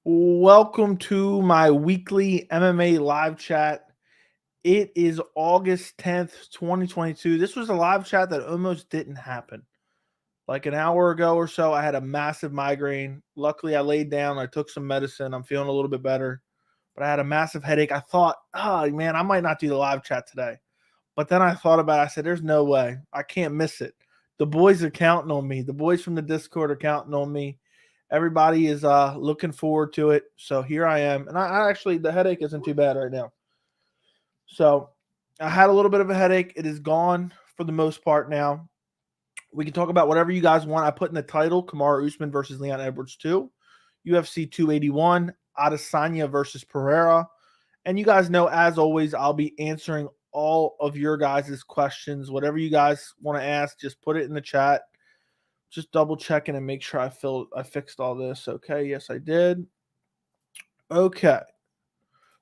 Welcome to my weekly MMA live chat. It is August 10th, 2022. This was a live chat that almost didn't happen. Like an hour ago or so, I had a massive migraine. Luckily, I laid down. I took some medicine. I'm feeling a little bit better, but I had a massive headache. I thought, oh, man, I might not do the live chat today. But then I thought about it. I said, there's no way. I can't miss it. The boys are counting on me. The boys from the Discord are counting on me. Everybody is looking forward to it. So here I am. And I actually, the headache isn't too bad right now. So I had a little bit of a headache. It is gone for the most part now. We can talk about whatever you guys want. I put in the title Kamaru Usman versus Leon Edwars 2, UFC 281, Adesanya versus Pereira. And you guys know, as always, I'll be answering all of your guys' questions. Whatever you guys want to ask, just put it in the chat. Just double checking and make sure I fixed all this. Okay, yes, I did. Okay.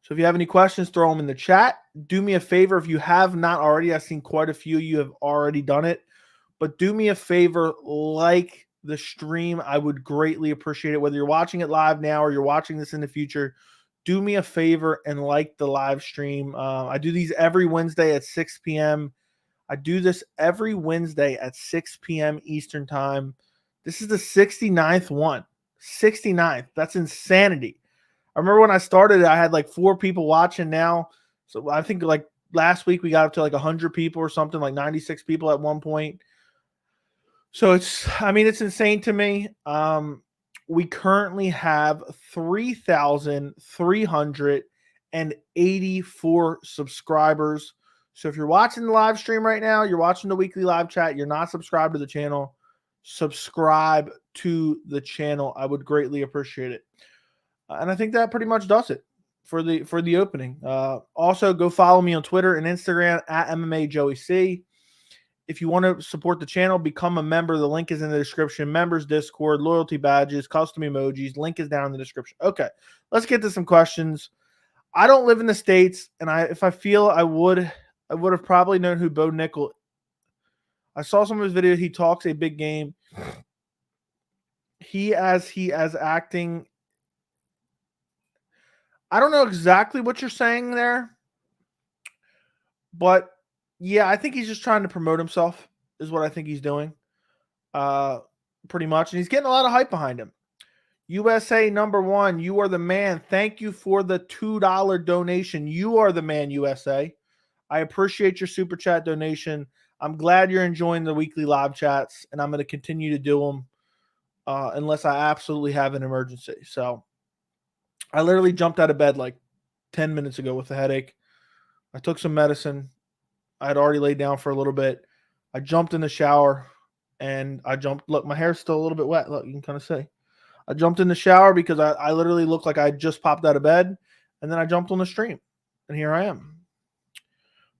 So if you have any questions, throw them in the chat. Do me a favor if you have not already. I've seen quite a few of you have already done it. But do me a favor, like the stream. I would greatly appreciate it. Whether you're watching it live now or you're watching this in the future, do me a favor and like the live stream. I do these every Wednesday at 6 p.m. I do this every Wednesday at 6 p.m. Eastern time. This is the 69th one. 69th. That's insanity. I remember when I started, I had like 4 people watching now. So I think like last week we got up to like 100 people or something, like 96 people at one point. So it's insane to me. We currently have 3,384 subscribers. So if you're watching the live stream right now, you're watching the weekly live chat, you're not subscribed to the channel, subscribe to the channel. I would greatly appreciate it. And I think that pretty much does it for the opening. Also, go follow me on Twitter and Instagram at MMA Joey C. If you want to support the channel, become a member. The link is in the description. Members, Discord, loyalty badges, custom emojis. Link is down in the description. Okay, let's get to some questions. I don't live in the States, and if I feel I would have probably known who Bo Nickel. I saw some of his videos. He talks a big game. He as acting. I don't know exactly what you're saying there, but yeah, I think he's just trying to promote himself is what I think he's doing. Pretty much. And he's getting a lot of hype behind him. USA #1, you are the man. Thank you for the $2 donation. You are the man, USA. I appreciate your super chat donation. I'm glad you're enjoying the weekly live chats, and I'm going to continue to do them unless I absolutely have an emergency. So I literally jumped out of bed like 10 minutes ago with a headache. I took some medicine. I had already laid down for a little bit. I jumped in the shower and look, my hair's still a little bit wet. Look, you can kind of see. I jumped in the shower because I literally looked like I just popped out of bed, and then I jumped on the stream, and here I am.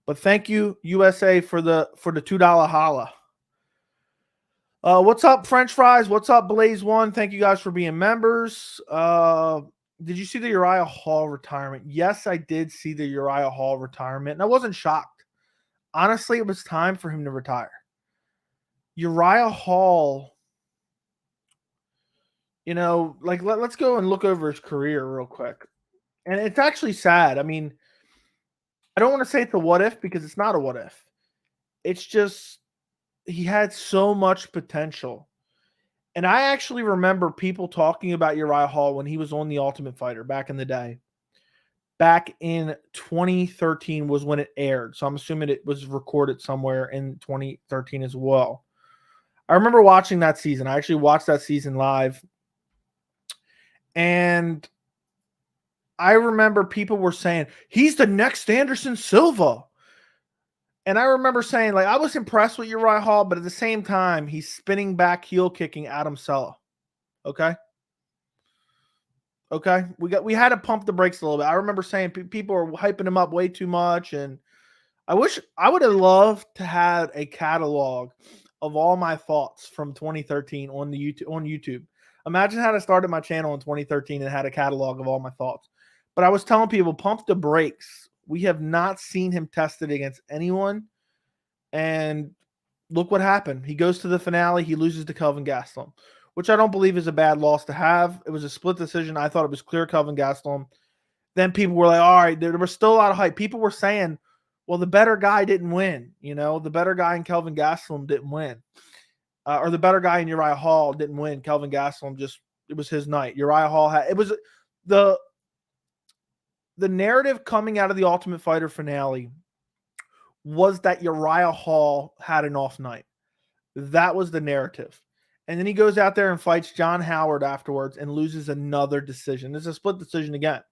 But thank you, USA, for the $2 holla. What's up, French Fries? What's up, Blaze One? Thank you guys for being members. Did you see the Uriah Hall retirement? Yes, I did see the Uriah Hall retirement, and I wasn't shocked. Honestly, it was time for him to retire. Uriah Hall, like let's go and look over his career real quick. And it's actually sad. I mean, I don't want to say it's a what if because it's not a what if. It's just he had so much potential. And I actually remember people talking about Uriah Hall when he was on The Ultimate Fighter back in the day. Back in 2013 was when it aired. So I'm assuming it was recorded somewhere in 2013 as well. I remember watching that season. I actually watched that season live. And I remember people were saying, he's the next Anderson Silva. And I remember saying, like, I was impressed with Uriah Hall, but at the same time, he's spinning back, heel kicking Adam Sella. Okay? Okay? We had to pump the brakes a little bit. I remember saying people are hyping him up way too much. And I would have loved to have a catalog of all my thoughts from 2013 on YouTube. Imagine how I started my channel in 2013 and had a catalog of all my thoughts. But I was telling people, pump the brakes. We have not seen him tested against anyone. And look what happened. He goes to the finale. He loses to Kelvin Gastelum. which I don't believe is a bad loss to have. It was a split decision. I thought it was clear Kelvin Gastelum. Then people were like, all right, there was still a lot of hype. People were saying, well, the better guy didn't win. The better guy in Kelvin Gastelum didn't win. Or the better guy in Uriah Hall didn't win. Kelvin Gastelum it was his night. Uriah Hall it was the narrative coming out of the Ultimate Fighter finale was that Uriah Hall had an off night. That was the narrative. And then he goes out there and fights John Howard afterwards and loses another decision. It's a split decision again.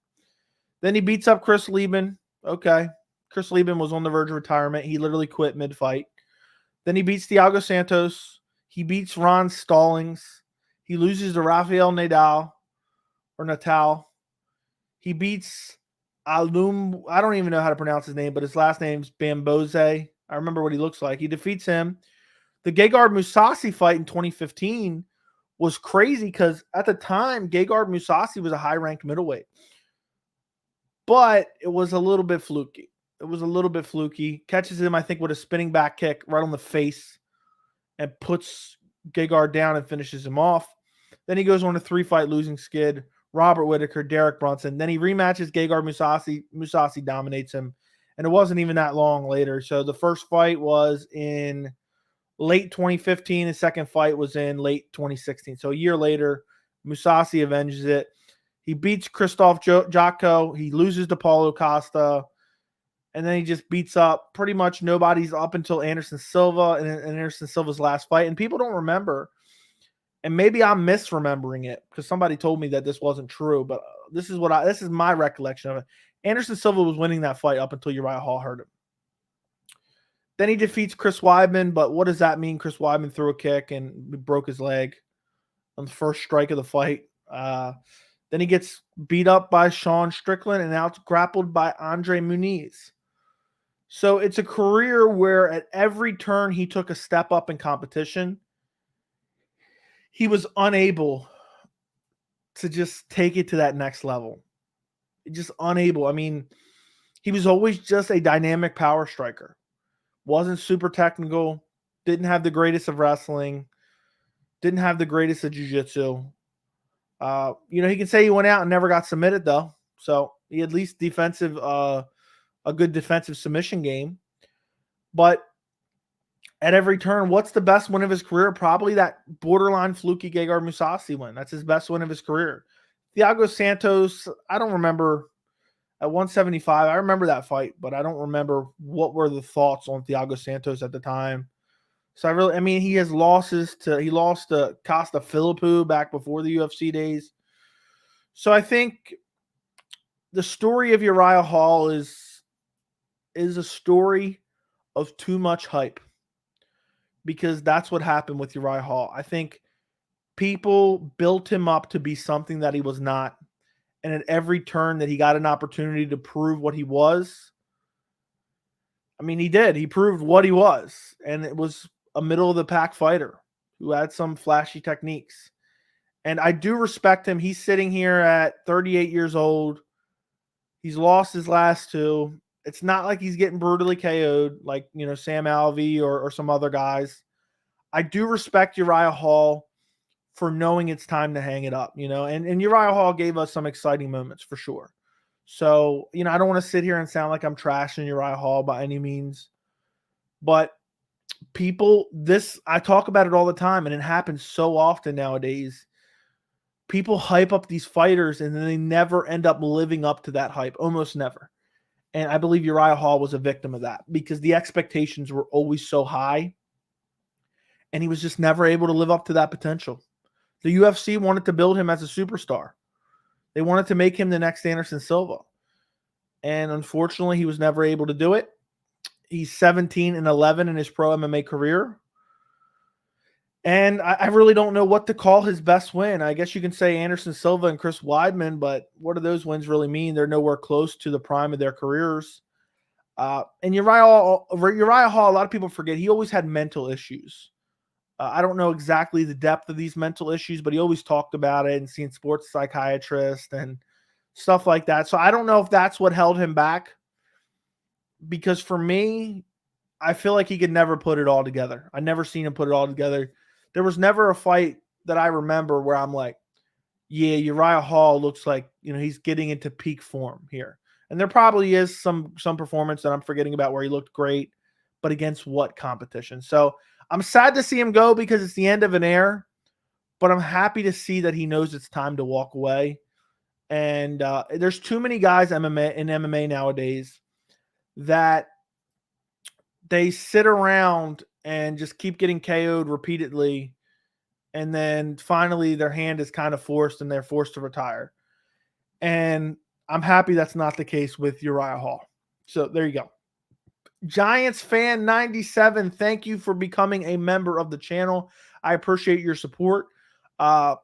Then he beats up Chris Lieben. Okay. Chris Lieben was on the verge of retirement. He literally quit mid-fight. Then he beats Thiago Santos. He beats Ron Stallings. He loses to Rafael Natal. He beats Alum. I don't even know how to pronounce his name, but his last name's Bamboze. I remember what he looks like. He defeats him. The Gegard Mousasi fight in 2015 was crazy because at the time, Gegard Mousasi was a high-ranked middleweight. But it was a little bit fluky. Catches him, I think, with a spinning back kick right on the face and puts Gegard down and finishes him off. Then he goes on a 3-fight losing skid. Robert Whitaker, Derek Brunson. Then he rematches Gegard Mousasi. Mousasi dominates him. And it wasn't even that long later. So the first fight was in late 2015. The second fight was in late 2016. So a year later, Mousasi avenges it. He beats Christoph Jocko. He loses to Paulo Costa. And then he just beats up pretty much nobody's up until Anderson Silva and Anderson Silva's last fight. And people don't remember. And maybe I'm misremembering it because somebody told me that this wasn't true. But this is my recollection of it. Anderson Silva was winning that fight up until Uriah Hall hurt him. Then he defeats Chris Weidman. But what does that mean? Chris Weidman threw a kick and broke his leg on the first strike of the fight. Then he gets beat up by Sean Strickland and out grappled by Andre Muniz. So it's a career where at every turn he took a step up in competition. He was unable to just take it to that next level. Just unable. I mean, he was always just a dynamic power striker. Wasn't super technical. Didn't have the greatest of wrestling. Didn't have the greatest of jiu-jitsu. He can say he went out and never got submitted, though. So he had at least a good defensive submission game. But at every turn, what's the best win of his career? Probably that borderline fluky Gegard Mousasi win. That's his best win of his career. Thiago Santos, I don't remember at 175. I remember that fight, but I don't remember what were the thoughts on Thiago Santos at the time. So he has losses he lost to Costa Philippou back before the UFC days. So I think the story of Uriah Hall is a story of too much hype. Because that's what happened with Uriah Hall. I think people built him up to be something that he was not. And at every turn that he got an opportunity to prove what he was, he did. He proved what he was. And it was a middle-of-the-pack fighter who had some flashy techniques. And I do respect him. He's sitting here at 38 years old. He's lost his last two. It's not like he's getting brutally KO'd like, Sam Alvey or some other guys. I do respect Uriah Hall for knowing it's time to hang it up, and Uriah Hall gave us some exciting moments for sure. So, I don't want to sit here and sound like I'm trashing Uriah Hall by any means, but I talk about it all the time and it happens so often nowadays. People hype up these fighters and then they never end up living up to that hype, almost never. And I believe Uriah Hall was a victim of that because the expectations were always so high and he was just never able to live up to that potential. The UFC wanted to build him as a superstar. They wanted to make him the next Anderson Silva. And unfortunately, he was never able to do it. He's 17-11 in his pro MMA career. And I really don't know what to call his best win. I guess you can say Anderson Silva and Chris Weidman, but what do those wins really mean? They're nowhere close to the prime of their careers. And Uriah Hall, a lot of people forget, he always had mental issues. I don't know exactly the depth of these mental issues, but he always talked about it and seen sports psychiatrists and stuff like that. So I don't know if that's what held him back. Because for me, I feel like he could never put it all together. I never seen him put it all together. There was never a fight that I remember where I'm like, yeah, Uriah Hall looks like, he's getting into peak form here. And there probably is some performance that I'm forgetting about where he looked great, but against what competition? So I'm sad to see him go because it's the end of an era, but I'm happy to see that he knows it's time to walk away. And there's too many guys in MMA nowadays that they sit around and just keep getting KO'd repeatedly, and then finally their hand is kind of forced and they're forced to retire. And I'm happy that's not the case with Uriah Hall. So there you go. Giants fan 97, thank you for becoming a member of the channel. I appreciate your support. I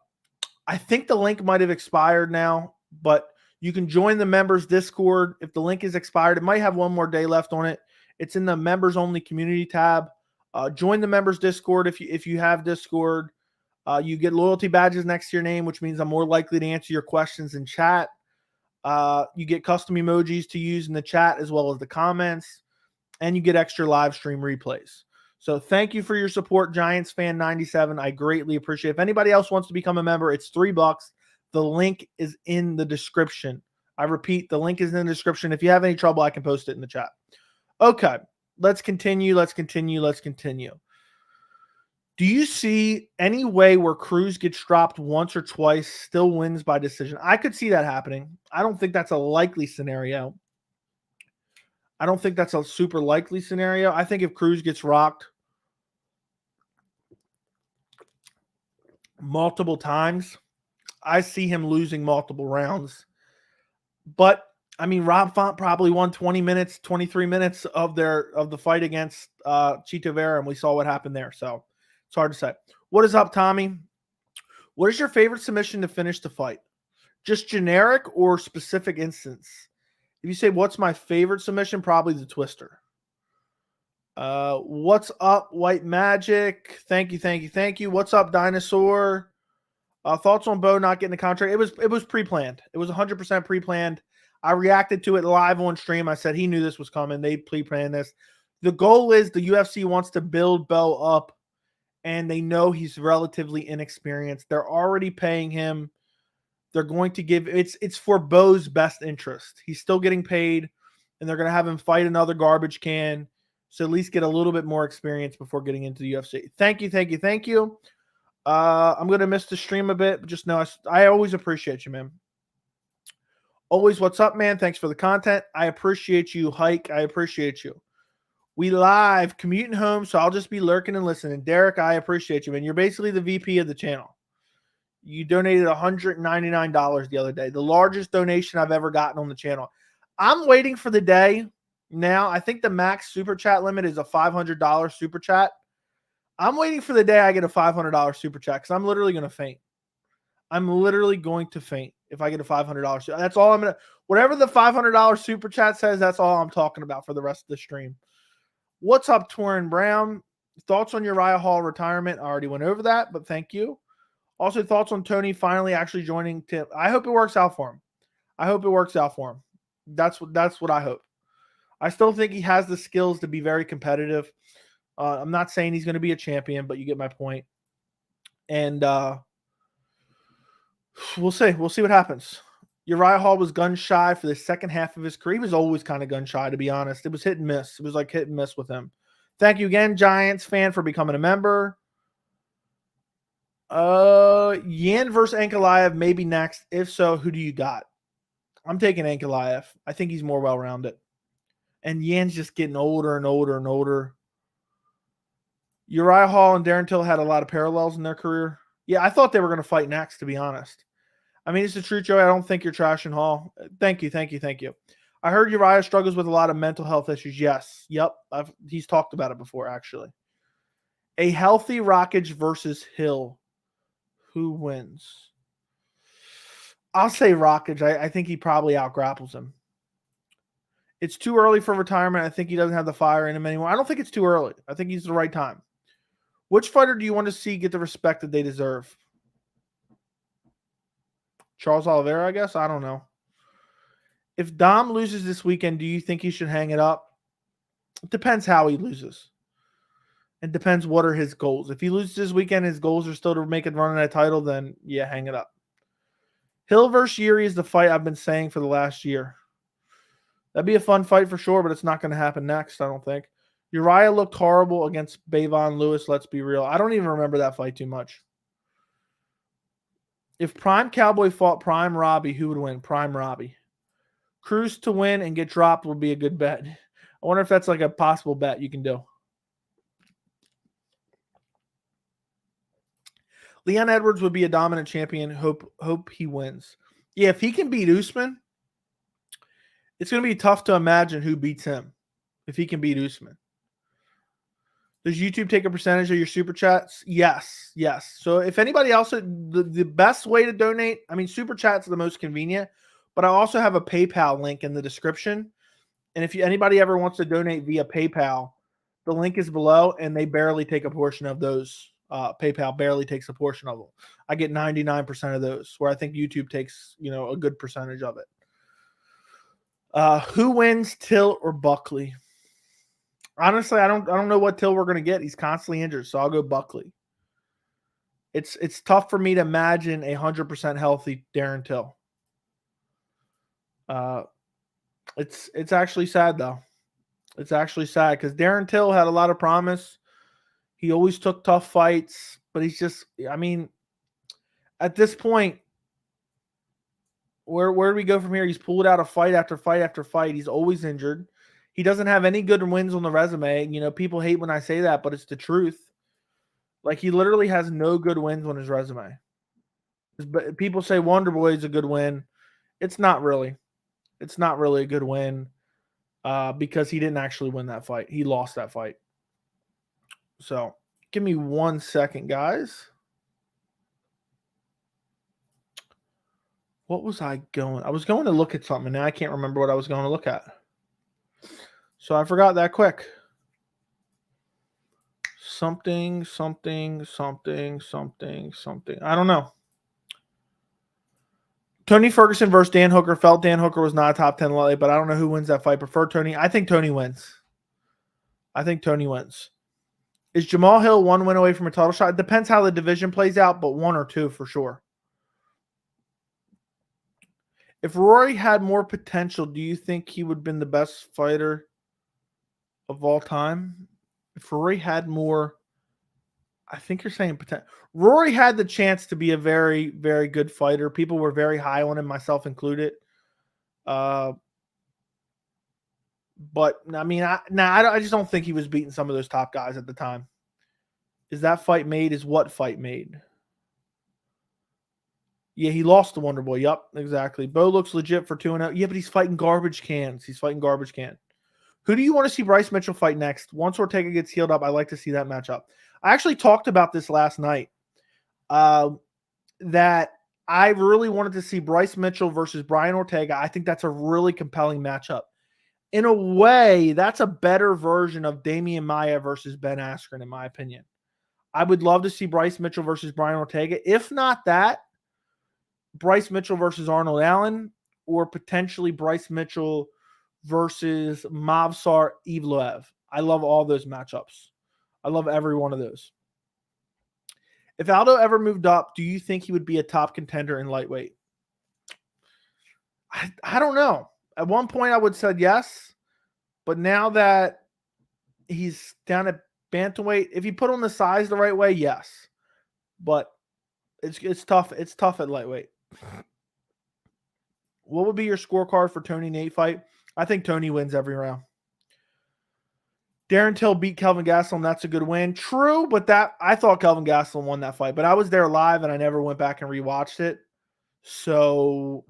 think the link might have expired now, but you can join the members Discord. If the link is expired, it might have one more day left on it. It's in the members only community tab. Join the members Discord if you have Discord. You get loyalty badges next to your name, which means I'm more likely to answer your questions in chat. You get custom emojis to use in the chat as well as the comments, and you get extra live stream replays. So thank you for your support, Giants fan 97. I greatly appreciate it. If anybody else wants to become a member, it's $3. The link is in the description. I repeat, the link is in the description. If you have any trouble, I can post it in the chat. Okay, let's continue. Do you see any way where Cruz gets dropped once or twice, still wins by decision? I could see that happening. I don't think that's a likely scenario. I don't think that's a super likely scenario. I think if Cruz gets rocked multiple times, I see him losing multiple rounds. But I mean, Rob Font probably won 20 minutes, 23 minutes of the fight against Chito Vera, and we saw what happened there. So it's hard to say. What is up, Tommy? What is your favorite submission to finish the fight? Just generic or specific instance? If you say what's my favorite submission, probably the twister. What's up, White Magic? Thank you. What's up, Dinosaur? Thoughts on Bo not getting the contract? It was pre-planned. It was 100% pre-planned. I reacted to it live on stream. I said he knew this was coming. They pre-planned this. The goal is the UFC wants to build Bo up, and they know he's relatively inexperienced. They're already paying him. They're going to give it's for Bo's best interest. He's still getting paid, and they're going to have him fight another garbage can, so at least get a little bit more experience before getting into the UFC. Thank you. I'm going to miss the stream a bit, but just know I always appreciate you, man. Always, what's up, man? Thanks for the content. I appreciate you, Hike. I appreciate you. We live, commuting home, so I'll just be lurking and listening. Derek, I appreciate you, man. You're basically the VP of the channel. You donated $199 the other day, the largest donation I've ever gotten on the channel. I'm waiting for the day now. I think the max super chat limit is a $500 super chat. I'm waiting for the day I get a $500 super chat because I'm literally going to faint. I'm literally going to faint if I get a $500. That's all I'm going to – whatever the $500 super chat says, that's all I'm talking about for the rest of the stream. What's up, Torin Brown? Thoughts on Uriah Hall retirement? I already went over that, but thank you. Also, thoughts on Tony finally actually joining Tim. I hope it works out for him. That's what I hope. I still think he has the skills to be very competitive. I'm not saying he's going to be a champion, but you get my point. And we'll see. We'll see what happens. Uriah Hall was gun shy for the second half of his career. He was always kind of gun shy, to be honest. It was hit and miss. It was like hit and miss with him. Thank you again, Giants fan, for becoming a member. Yan versus Ankalaev maybe next. If so, who do you got? I'm taking Ankalaev. I think he's more well-rounded. And Yan's just getting older and older and older. Uriah Hall and Darren Till had a lot of parallels in their career. Yeah, I thought they were going to fight next, to be honest. I mean, it's the truth, Joey. I don't think you're trashing Hall. Thank you. I heard Uriah struggles with a lot of mental health issues. Yes. Yep. He's talked about it before, actually. A healthy Rockage versus Hill. Who wins? I'll say Rockage. I think he probably outgrapples him. It's too early for retirement. I think he doesn't have the fire in him anymore. I don't think it's too early. I think he's the right time. Which fighter do you want to see get the respect that they deserve? Charles Oliveira, I guess? I don't know. If Dom loses this weekend, do you think he should hang it up? It depends how he loses. It depends what are his goals. If he loses this weekend, his goals are still to make a run at that title, then yeah, hang it up. Hill versus Uriah is the fight I've been saying for the last year. That'd be a fun fight for sure, but it's not going to happen next, I don't think. Uriah looked horrible against Bavon Lewis, let's be real. I don't even remember that fight too much. If Prime Cowboy fought Prime Robbie, who would win? Prime Robbie. Cruz to win and get dropped would be a good bet. I wonder if that's like a possible bet you can do. Leon Edwards would be a dominant champion. Hope he wins. Yeah, if he can beat Usman, it's going to be tough to imagine who beats him if he can beat Usman. Does YouTube take a percentage of your super chats? Yes. So if anybody else, the best way to donate, I mean, super chats are the most convenient, but I also have a PayPal link in the description. And if anybody ever wants to donate via PayPal, the link is below, and they barely take a portion of those. PayPal barely takes a portion of them. I get 99% of those, where I think YouTube takes, a good percentage of it. Who wins, Till or Buckley? Honestly, I don't know what Till we're going to get. He's constantly injured, so I'll go Buckley. It's tough for me to imagine 100% healthy Darren Till. It's actually sad though. It's actually sad because Darren Till had a lot of promise. He always took tough fights, but he's just, I mean, at this point, where do we go from here? He's pulled out of fight after fight after fight. He's always injured. He doesn't have any good wins on the resume. People hate when I say that, but it's the truth. Like, he literally has no good wins on his resume. But people say Wonder Boy is a good win. It's not really. It's not really a good win because he didn't actually win that fight. He lost that fight. So, give me 1 second, guys. What was I going? I was going to look at something. Now I can't remember what I was going to look at. So I forgot that quick. Something. I don't know. Tony Ferguson versus Dan Hooker. Felt Dan Hooker was not a top 10 lightweight, but I don't know who wins that fight. Prefer Tony. I think Tony wins. Is Jamal Hill 1 win away from a title shot? It depends how the division plays out, but 1 or 2 for sure. If Rory had more potential, do you think he would have been the best fighter of all time? If Rory had more, I think you're saying potential. Rory had the chance to be a very, very good fighter. People were very high on him, myself included. But I mean, I just don't think he was beating some of those top guys at the time. Is that fight made? Is what fight made? Yeah, he lost to Wonder Boy. Yup, exactly. Bo looks legit for 2-0. Yeah, but he's fighting garbage cans. Who do you want to see Bryce Mitchell fight next? Once Ortega gets healed up, I'd like to see that matchup. I actually talked about this last night. That I really wanted to see Bryce Mitchell versus Brian Ortega. I think that's a really compelling matchup. In a way, that's a better version of Damian Maia versus Ben Askren, in my opinion. I would love to see Bryce Mitchell versus Brian Ortega. If not that, Bryce Mitchell versus Arnold Allen, or potentially Bryce Mitchell versus Movsar Evloev. I love all those matchups. I love every one of those. If Aldo ever moved up, do you think he would be a top contender in lightweight? I don't know. At one point, I would have said yes, but now that he's down at bantamweight, if you put on the size the right way, yes. But it's tough. It's tough at lightweight. What would be your scorecard for Tony Nate fight? I think Tony wins every round. Darren Till beat Kelvin Gastelum. That's a good win. True, but I thought Kelvin Gastelum won that fight, but I was there live and I never went back and rewatched it. So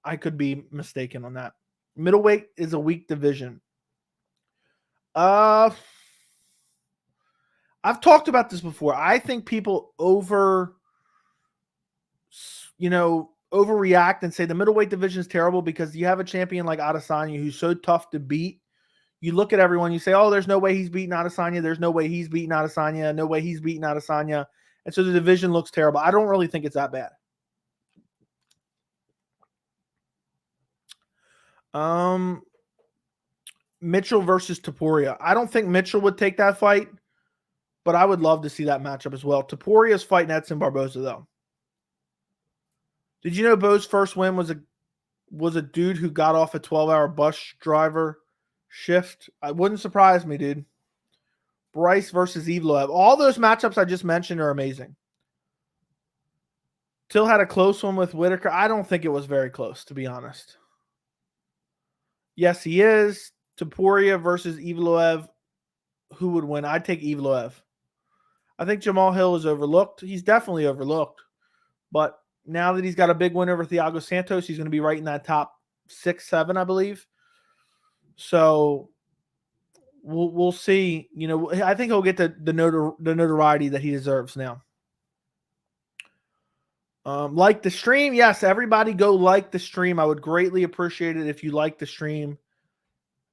I could be mistaken on that. Middleweight is a weak division. I've talked about this before. I think people overreact and say the middleweight division is terrible because you have a champion like Adesanya who's so tough to beat. You look at everyone, you say, oh, there's no way he's beating Adesanya. There's no way he's beating Adesanya. No way he's beating Adesanya. And so the division looks terrible. I don't really think it's that bad. Mitchell versus Topuria. I don't think Mitchell would take that fight. but I would love to see that matchup as well. Topuria's fighting Edson Barboza, though. Did you know Bo's first win was a dude who got off a 12-hour bus driver shift? It wouldn't surprise me, dude. Bryce versus Evloev. All those matchups I just mentioned are amazing. Till had a close one with Whitaker. I don't think it was very close, to be honest. Yes, he is. Topuria versus Evloev. Who would win? I'd take Evloev. I think Jamal Hill is overlooked. He's definitely overlooked. But now that he's got a big win over Thiago Santos, he's going to be right in that top 6, 7, I believe. So we'll see. You know, I think he'll get the notoriety that he deserves now. Like the stream. Yes, everybody go like the stream. I would greatly appreciate it if you like the stream.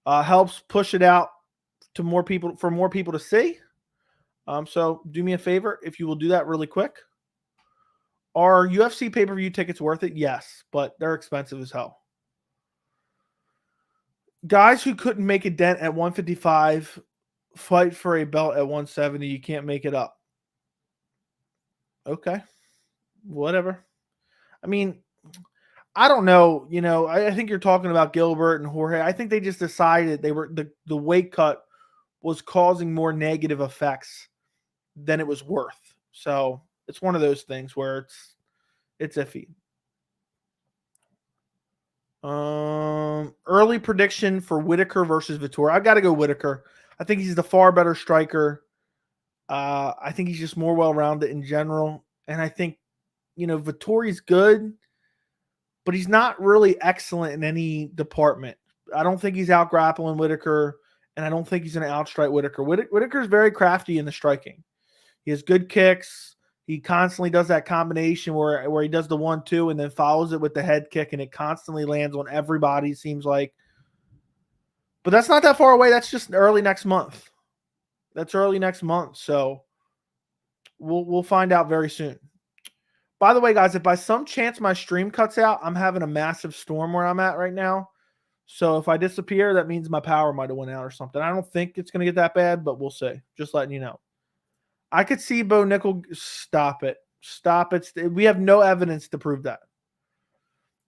Helps push it out to more people, for more people to see. So do me a favor if you will do that really quick. Are UFC pay-per-view tickets worth it? Yes, but they're expensive as hell. Guys who couldn't make a dent at 155 fight for a belt at 170. You can't make it up. Okay. Whatever. I mean, I don't know. You know, I think you're talking about Gilbert and Jorge. I think they just decided they were the weight cut was causing more negative effects than it was worth. So it's one of those things where it's iffy. Early prediction for Whitaker versus Vettori. I've got to go Whitaker. I think he's the far better striker. I think he's just more well-rounded in general. And I think, you know, Vettori's good, but he's not really excellent in any department. I don't think he's out grappling Whitaker, and I don't think he's going to outstrike Whitaker. Whitaker's very crafty in the striking. He has good kicks. He constantly does that combination where he does the 1-2 and then follows it with the head kick, and it constantly lands on everybody, seems like. But that's not that far away. That's just early next month. That's early next month. So we'll find out very soon. By the way, guys, if by some chance my stream cuts out, I'm having a massive storm where I'm at right now. So if I disappear, that means my power might have went out or something. I don't think it's going to get that bad, but we'll see. Just letting you know. I could see Bo Nickel. Stop it. Stop it. We have no evidence to prove that.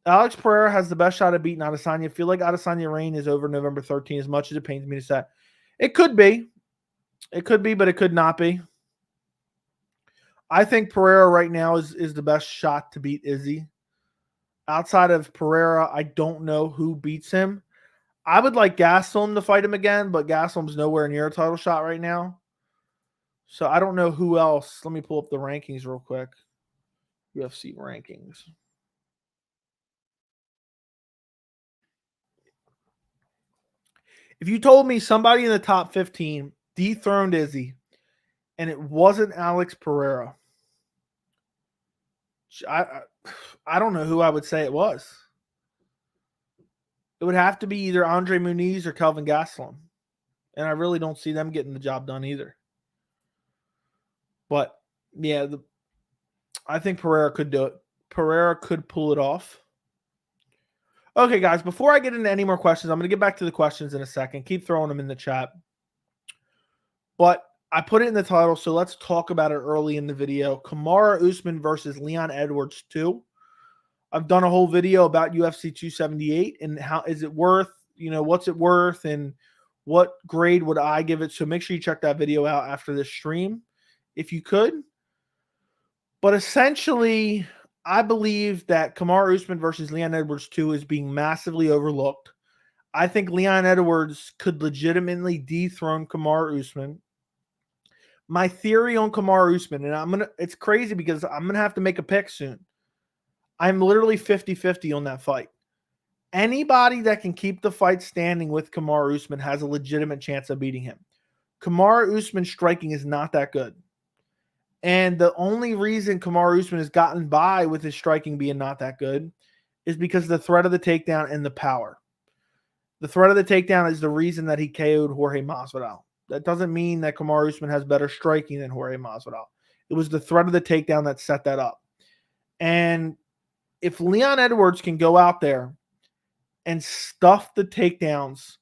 Alex Pereira has the best shot at beating Adesanya. I feel like Adesanya reign is over November 13th, as much as it pains me to say. It could be. It could be, but it could not be. I think Pereira right now is the best shot to beat Izzy. Outside of Pereira, I don't know who beats him. I would like Gastelum to fight him again, but Gastelum's nowhere near a title shot right now. So I don't know who else. Let me pull up the rankings real quick. UFC rankings. If you told me somebody in the top 15 dethroned Izzy and it wasn't Alex Pereira, I don't know who I would say it was. It would have to be either Andre Muniz or Kelvin Gastelum. And I really don't see them getting the job done either. But, yeah, I think Pereira could do it. Pereira could pull it off. Okay, guys, before I get into any more questions, I'm going to get back to the questions in a second. Keep throwing them in the chat. But I put it in the title, so let's talk about it early in the video. Kamaru Usman versus Leon Edwars 2. I've done a whole video about UFC 278 and how is it worth, you know, what's it worth and what grade would I give it. So make sure you check that video out after this stream if you could. But essentially, I believe that Kamaru Usman versus Leon Edwars 2 is being massively overlooked. I think Leon Edwars could legitimately dethrone Kamaru Usman. My theory on Kamaru Usman, and it's crazy because I'm going to have to make a pick soon. I'm literally 50-50 on that fight. Anybody that can keep the fight standing with Kamaru Usman has a legitimate chance of beating him. Kamaru Usman's striking is not that good. And the only reason Kamaru Usman has gotten by with his striking being not that good is because of the threat of the takedown and the power. The threat of the takedown is the reason that he KO'd Jorge Masvidal. That doesn't mean that Kamaru Usman has better striking than Jorge Masvidal. It was the threat of the takedown that set that up. And if Leon Edwars can go out there and stuff the takedowns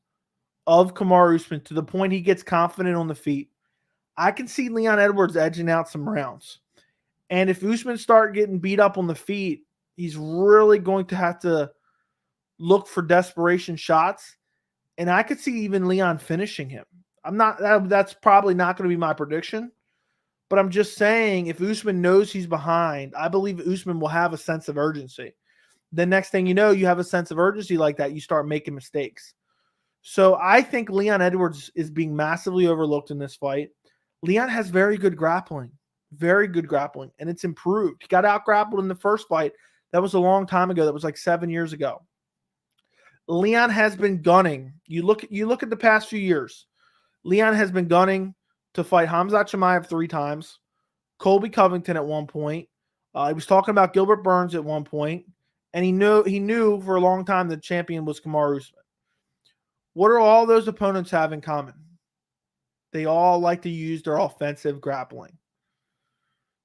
of Kamaru Usman to the point he gets confident on the feet, I can see Leon Edwards edging out some rounds. And if Usman start getting beat up on the feet, he's really going to have to look for desperation shots. And I could see even Leon finishing him. That's probably not going to be my prediction. But I'm just saying, if Usman knows he's behind, I believe Usman will have a sense of urgency. The next thing you know, you have a sense of urgency like that, you start making mistakes. So I think Leon Edwards is being massively overlooked in this fight. Leon has very good grappling, and it's improved. He got out-grappled in the first fight. That was a long time ago. That was like 7 years ago. Leon has been gunning. You look at the past few years. Leon has been gunning to fight Khamzat Chimaev 3 times, Colby Covington at one point. He was talking about Gilbert Burns at one point, and he knew for a long time the champion was Kamaru Usman. What do all those opponents have in common? They all like to use their offensive grappling.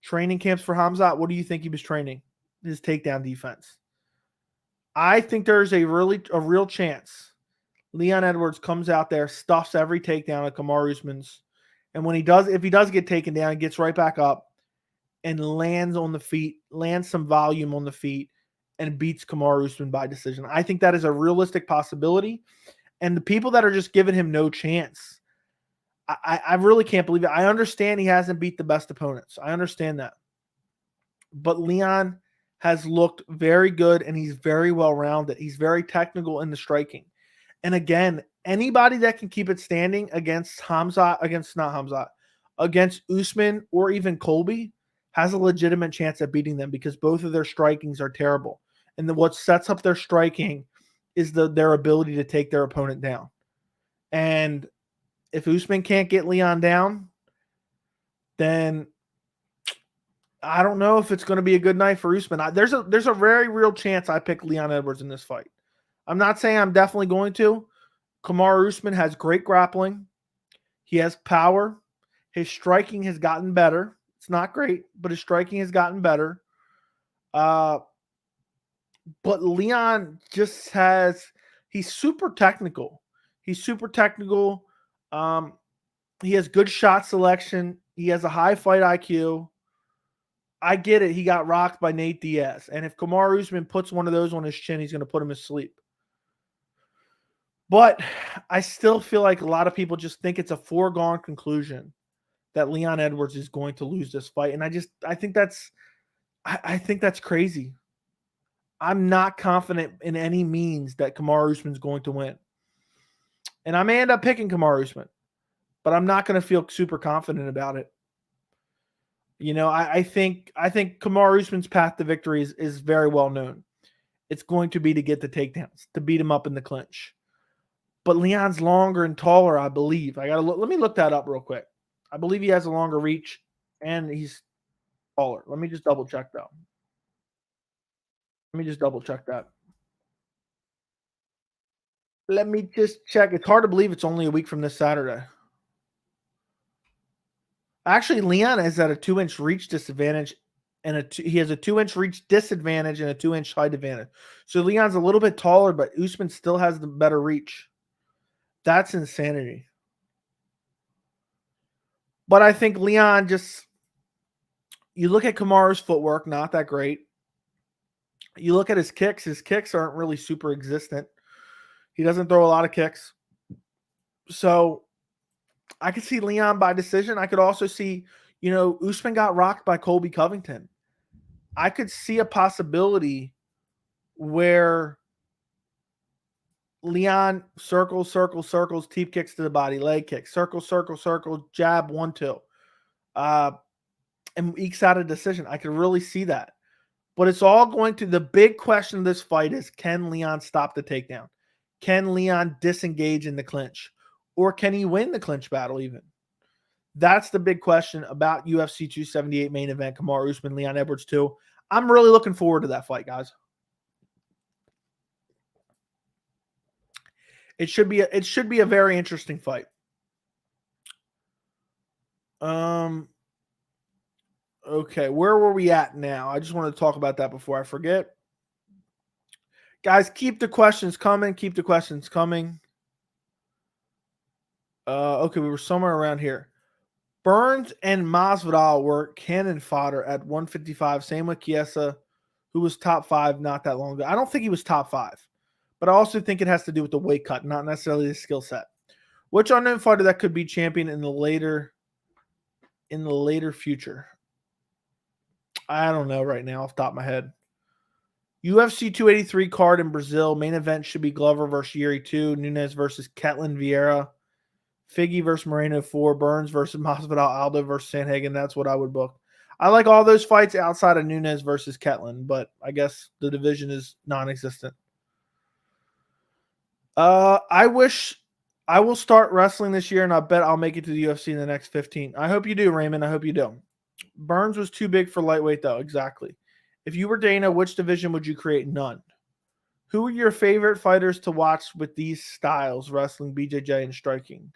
Training camps for Khamzat, what do you think he was training? His takedown defense. I think there's a real chance Leon Edwards comes out there, stuffs every takedown of Kamaru Usman's, and if he does get taken down, he gets right back up and lands on the feet, lands some volume on the feet, and beats Kamaru Usman by decision. I think that is a realistic possibility. And the people that are just giving him no chance, I really can't believe it. I understand he hasn't beat the best opponents. I understand that. But Leon has looked very good, and he's very well-rounded. He's very technical in the striking. And again, anybody that can keep it standing against against Usman or even Colby has a legitimate chance at beating them because both of their strikings are terrible. And what sets up their striking is their ability to take their opponent down. And if Usman can't get Leon down, then I don't know if it's going to be a good night for Usman. There's a very real chance I pick Leon Edwards in this fight. I'm not saying I'm definitely going to. Kamaru Usman has great grappling. He has power. His striking has gotten better. It's not great, but his striking has gotten better. But Leon just he's super technical. He has good shot selection. He has a high fight IQ. I get it. He got rocked by Nate Diaz. And if Kamaru Usman puts one of those on his chin, he's going to put him to sleep. But I still feel like a lot of people just think it's a foregone conclusion that Leon Edwards is going to lose this fight. And I think that's crazy. I'm not confident in any means that Kamaru Usman is going to win. And I may end up picking Kamaru Usman, but I'm not going to feel super confident about it. You know, I think Kamaru Usman's path to victory is very well known. It's going to be to get the takedowns, to beat him up in the clinch. But Leon's longer and taller, I believe. Let me look that up real quick. I believe he has a longer reach and he's taller. Let me just double check though. Let me just double check that. Let me just check. It's hard to believe it's only a week from this Saturday. Actually, Leon is at a 2-inch reach disadvantage, and he has a 2-inch reach disadvantage and a 2-inch height advantage. So Leon's a little bit taller, but Usman still has the better reach. That's insanity. But I think Leon you look at Kamaru's footwork, not that great. You look at his kicks aren't really super existent. He doesn't throw a lot of kicks. So I could see Leon by decision. I could also see, Usman got rocked by Colby Covington. I could see a possibility where Leon circles, teep kicks to the body, leg kicks, circle, jab, 1-2, and ekes out a decision. I could really see that. But it's all the big question of this fight is, can Leon stop the takedown? Can Leon disengage in the clinch? Or can he win the clinch battle even? That's the big question about UFC 278 main event, Kamaru Usman, Leon Edwards 2. I'm really looking forward to that fight, guys. It should be a very interesting fight. Okay, where were we at now? I just wanted to talk about that before I forget. Guys, keep the questions coming. Okay, we were somewhere around here. Burns and Masvidal were cannon fodder at 155. Same with Chiesa, who was top 5 not that long ago. I don't think he was top 5, but I also think it has to do with the weight cut, not necessarily the skill set. Which unknown fighter that could be champion in the later future? I don't know right now off the top of my head. UFC 283 card in Brazil. Main event should be Glover versus Yuri 2, Nunes versus Ketlin Vieira, Figgy versus Moreno 4, Burns versus Masvidal, Aldo versus Sanhagen. That's what I would book. I like all those fights outside of Nunes versus Ketlin, but I guess the division is non-existent. I wish I will start wrestling this year, and I bet I'll make it to the UFC in the next 15. I hope you do, Raymond. I hope you do. Burns was too big for lightweight, though. Exactly. If you were Dana, which division would you create? None. Who are your favorite fighters to watch with these styles, wrestling, BJJ, and striking?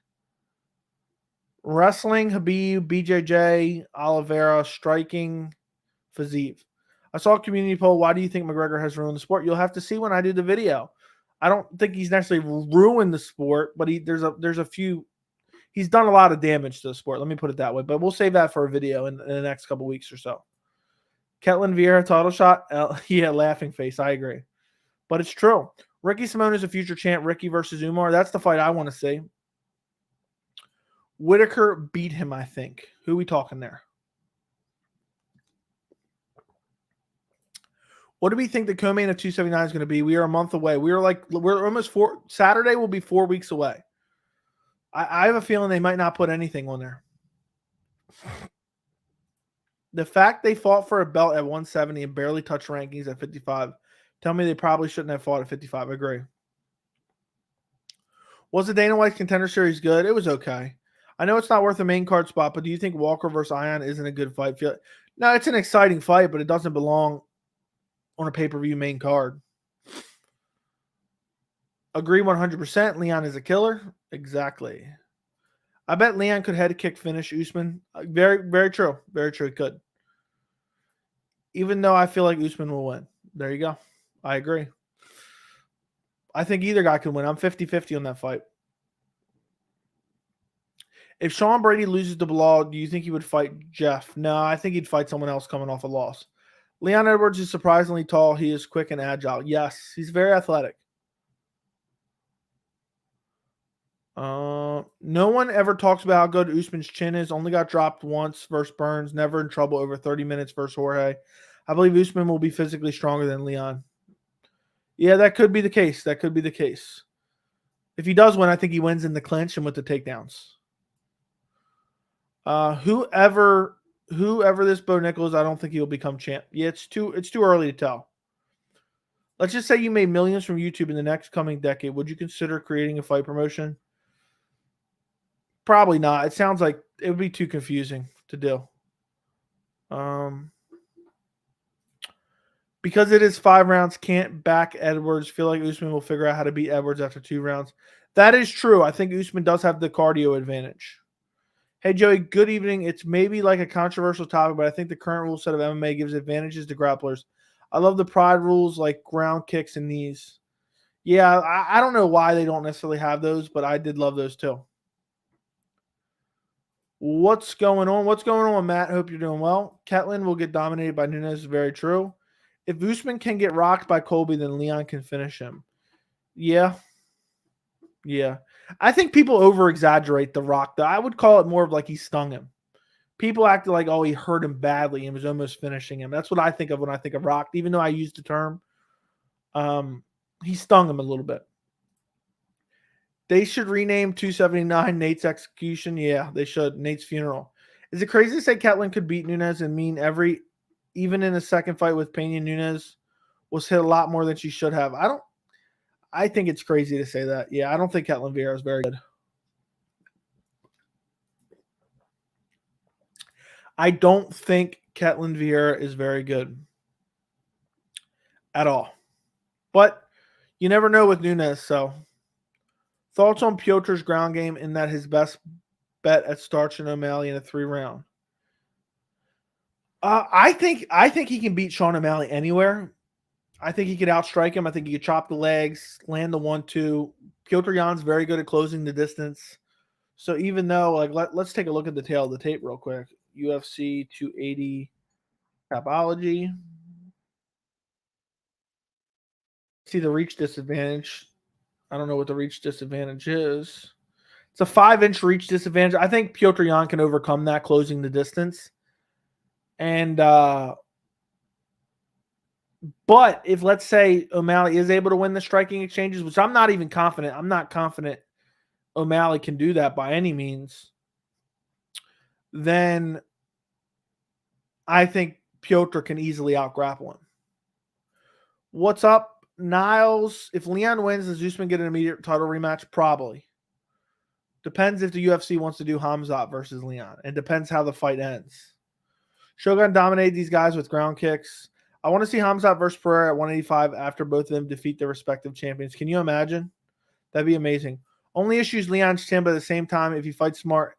Wrestling, Habib, BJJ, Oliveira, striking, Fiziev. I saw a community poll. Why do you think McGregor has ruined the sport? You'll have to see when I do the video. I don't think he's necessarily ruined the sport, but there's a few. He's done a lot of damage to the sport. Let me put it that way. But we'll save that for a video in the next couple weeks or so. Ketlin Vieira title shot. Yeah, laughing face. I agree. But it's true. Ricky Simone is a future champ. Ricky versus Umar. That's the fight I want to see. Whitaker beat him, I think. Who are we talking there? What do we think the co-main of 279 is going to be? We are a month away. We're almost Saturday will be 4 weeks away. I have a feeling they might not put anything on there. The fact they fought for a belt at 170 and barely touched rankings at 55, tell me they probably shouldn't have fought at 55. I agree. Was the Dana White Contender Series good? It was okay. I know it's not worth a main card spot, but do you think Walker versus Ion isn't a good fight? No, it's an exciting fight, but it doesn't belong on a pay-per-view main card. Agree 100%. Leon is a killer. Exactly. I bet Leon could head kick finish Usman. Very, very true. Very true. He could. Even though I feel like Usman will win. There you go. I agree. I think either guy can win. I'm 50-50 on that fight. If Sean Brady loses to Bilal, do you think he would fight Jeff? No, I think he'd fight someone else coming off a loss. Leon Edwards is surprisingly tall. He is quick and agile. Yes, he's very athletic. No one ever talks about how good Usman's chin is. Only got dropped once versus Burns. Never in trouble over 30 minutes versus Jorge. I believe Usman will be physically stronger than Leon. Yeah, that could be the case. That could be the case. If he does win, I think he wins in the clinch and with the takedowns. Whoever this Bo Nichols, I don't think he'll become champ. Yeah, it's too early to tell. Let's just say you made millions from YouTube in the next coming decade. Would you consider creating a fight promotion? Probably not. It sounds like it would be too confusing to do. Because it is 5 rounds, can't back Edwards. Feel like Usman will figure out how to beat Edwards after 2 rounds. That is true. I think Usman does have the cardio advantage. Hey, Joey, good evening. It's maybe like a controversial topic, but I think the current rule set of MMA gives advantages to grapplers. I love the pride rules like ground kicks and knees. Yeah, I don't know why they don't necessarily have those, but I did love those too. What's going on? What's going on, Matt? Hope you're doing well. Ketlin will get dominated by Nunes. Very true. If Usman can get rocked by Colby, then Leon can finish him. Yeah. I think people over-exaggerate the rock, though. I would call it more of like he stung him. People acted like, oh, he hurt him badly and was almost finishing him. That's what I think of when I think of rocked, even though I use the term. He stung him a little bit. They should rename 279 Nate's execution. Yeah, they should. Nate's funeral. Is it crazy to say Ketlin could beat Nunes and mean even in the second fight with Pena, Nunes was hit a lot more than she should have? I think it's crazy to say that. Yeah, I don't think Ketlin Vieira is very good. I don't think Ketlin Vieira is very good at all. But you never know with Nunes, so. Thoughts on Piotr's ground game in that his best bet at Starch and O'Malley in a 3-round? I think he can beat Sean O'Malley anywhere. I think he could outstrike him. I think he could chop the legs, land the 1-2. Piotr Jan's very good at closing the distance. So even though, like, let's take a look at the tail of the tape real quick. UFC 280 Tapology. See the reach disadvantage. I don't know what the reach disadvantage is. It's a 5-inch reach disadvantage. I think Piotr Jan can overcome that, closing the distance. And but if, let's say, O'Malley is able to win the striking exchanges, which I'm not even confident. I'm not confident O'Malley can do that by any means. Then I think Piotr can easily out-grapple him. What's up, Niles? If Leon wins, does Usman get an immediate title rematch? Probably. Depends if the UFC wants to do Khamzat versus Leon. And depends how the fight ends. Shogun dominated these guys with ground kicks. I want to see Khamzat versus Pereira at 185 after both of them defeat their respective champions. Can you imagine? That'd be amazing. Only issue is Leon's chin, but at the same time, if he fights smart,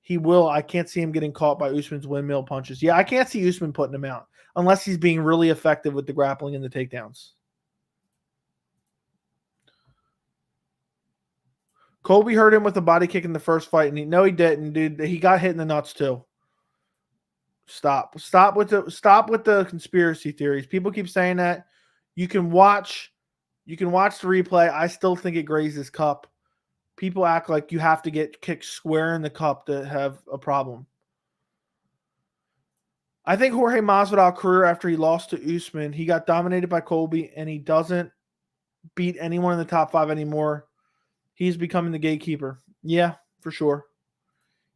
he will. I can't see him getting caught by Usman's windmill punches. Yeah, I can't see Usman putting him out unless he's being really effective with the grappling and the takedowns. Colby hurt him with a body kick in the first fight, and he didn't, dude. He got hit in the nuts too. Stop with the conspiracy theories. People keep saying that. You can watch the replay. I still think it grazed his cup. People act like you have to get kicked square in the cup to have a problem. I think Jorge Masvidal career after he lost to Usman, he got dominated by Colby, and he doesn't beat anyone in the top 5 anymore. He's becoming the gatekeeper. Yeah, for sure.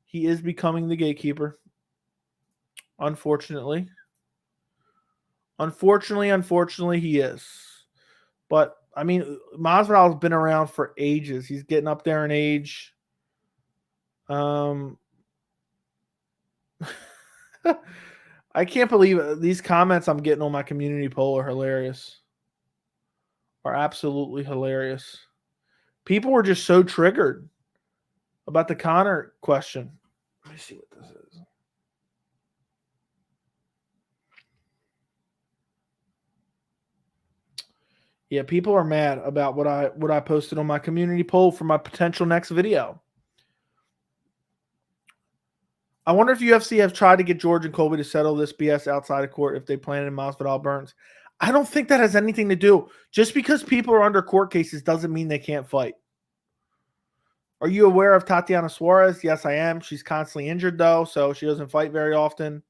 He is becoming the gatekeeper. Unfortunately, he is. But, I mean, Masvidal's been around for ages. He's getting up there in age. I can't believe these comments I'm getting on my community poll are hilarious. Are absolutely hilarious. People were just so triggered about the Conor question. Let me see what this is. Yeah, people are mad about what I posted on my community poll for my potential next video. I wonder if UFC have tried to get George and Colby to settle this BS outside of court if they plan in Masvidal Burns. I don't think that has anything to do. Just because people are under court cases doesn't mean they can't fight. Are you aware of Tatiana Suarez? Yes, I am. She's constantly injured, though, so she doesn't fight very often.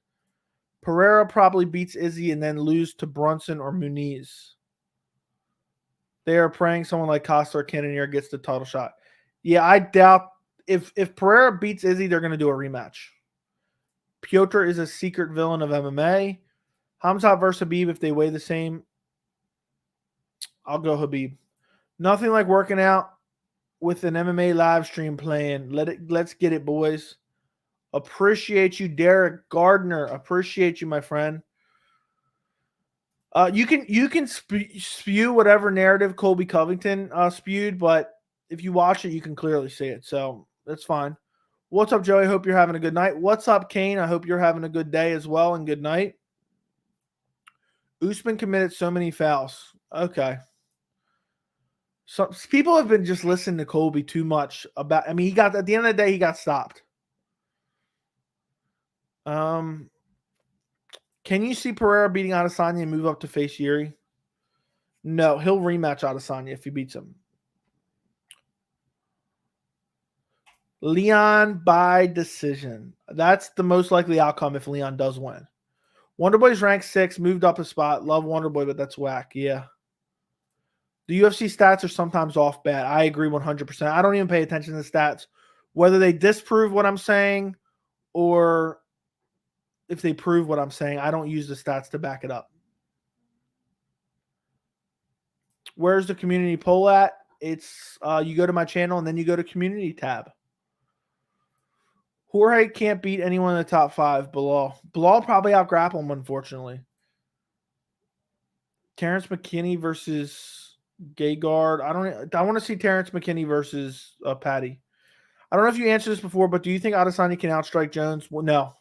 Pereira probably beats Izzy and then lose to Brunson or Muniz. They are praying someone like Costa or Cannonier gets the title shot. Yeah, I doubt if Pereira beats Izzy, they're going to do a rematch. Piotr is a secret villain of MMA. Khamzat versus Habib, if they weigh the same, I'll go Habib. Nothing like working out with an MMA live stream playing. Let's get it, boys. Appreciate you, Derek Gardner. Appreciate you, my friend. You can spew whatever narrative Colby Covington spewed, but if you watch it, you can clearly see it. So that's fine. What's up, Joey? Hope you're having a good night. What's up, Kane? I hope you're having a good day as well, and good night. Usman committed so many fouls. Okay. So people have been just listening to Colby too much about. I mean, at the end of the day, he got stopped. Can you see Pereira beating Adesanya and move up to face Uri? No, he'll rematch Adesanya if he beats him. Leon by decision. That's the most likely outcome if Leon does win. Wonderboy's ranked 6, moved up a spot. Love Wonderboy, but that's whack. Yeah. The UFC stats are sometimes off bad. I agree 100%. I don't even pay attention to the stats. Whether they disprove what I'm saying or if they prove what I'm saying, I don't use the stats to back it up. Where's the community poll at? It's you go to my channel and then you go to community tab. Jorge can't beat anyone in the top 5. Bilal probably out-grapple him, unfortunately. Terrence McKinney versus Gegard. I want to see Terrence McKinney versus Patty. I don't know if you answered this before, but do you think Adesanya can outstrike Jones? Well, no.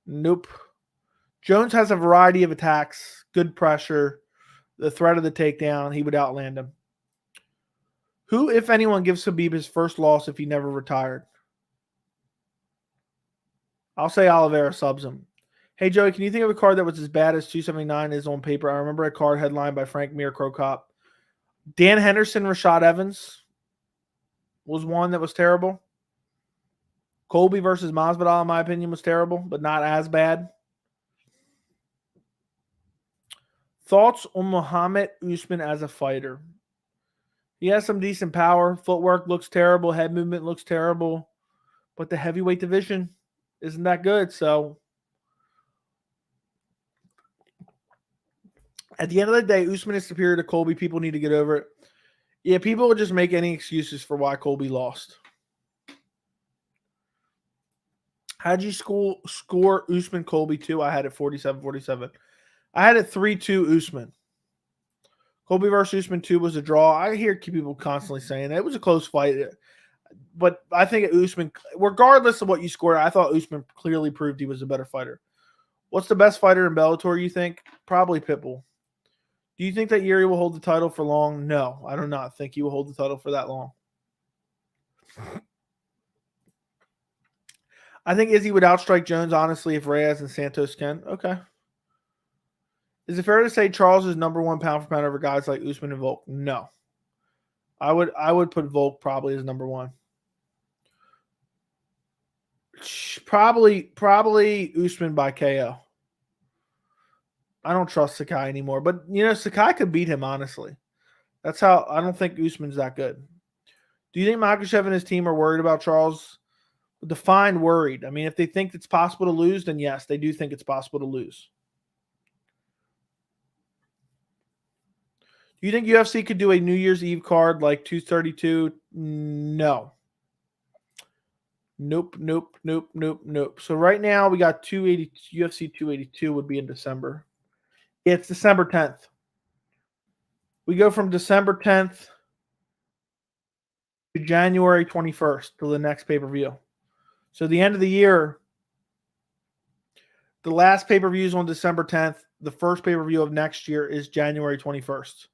Nope. Jones has a variety of attacks, good pressure, the threat of the takedown. He would outland him. Who, if anyone, gives Khabib his first loss if he never retired? I'll say Oliveira subs him. Hey, Joey, can you think of a card that was as bad as 279 is on paper? I remember a card headlined by Frank Mir Crocop. Dan Henderson, Rashad Evans was one that was terrible. Colby versus Masvidal, in my opinion, was terrible, but not as bad. Thoughts on Muhammad Usman as a fighter? He has some decent power. Footwork looks terrible. Head movement looks terrible. But the heavyweight division isn't that good. So at the end of the day, Usman is superior to Colby. People need to get over it. Yeah, people will just make any excuses for why Colby lost. How'd you score Usman Colby 2? I had it 47-47. I had it 3-2 Usman. Colby versus Usman 2 was a draw. I hear people constantly saying it was a close fight. But I think Usman, regardless of what you scored, I thought Usman clearly proved he was a better fighter. What's the best fighter in Bellator, you think? Probably Pitbull. Do you think that Uriah will hold the title for long? No, I do not think he will hold the title for that long. I think Izzy would outstrike Jones, honestly, if Reyes and Santos can. Okay. Is it fair to say Charles is number one pound for pound over guys like Usman and Volk? No. I would put Volk probably as number one. Probably Usman by KO. I don't trust Sakai anymore. But, Sakai could beat him, honestly. That's how – I don't think Usman's that good. Do you think Makhachev and his team are worried about Charles? Define worried. I mean, if they think it's possible to lose, then yes, they do think it's possible to lose. Do you think UFC could do a New Year's Eve card like 232? No. Nope. So right now we got 280. UFC 282 would be in December. It's December 10th. We go from December 10th to January 21st to the next pay-per-view. So the end of the year, the last pay-per-view is on December 10th. The first pay-per-view of next year is January 21st.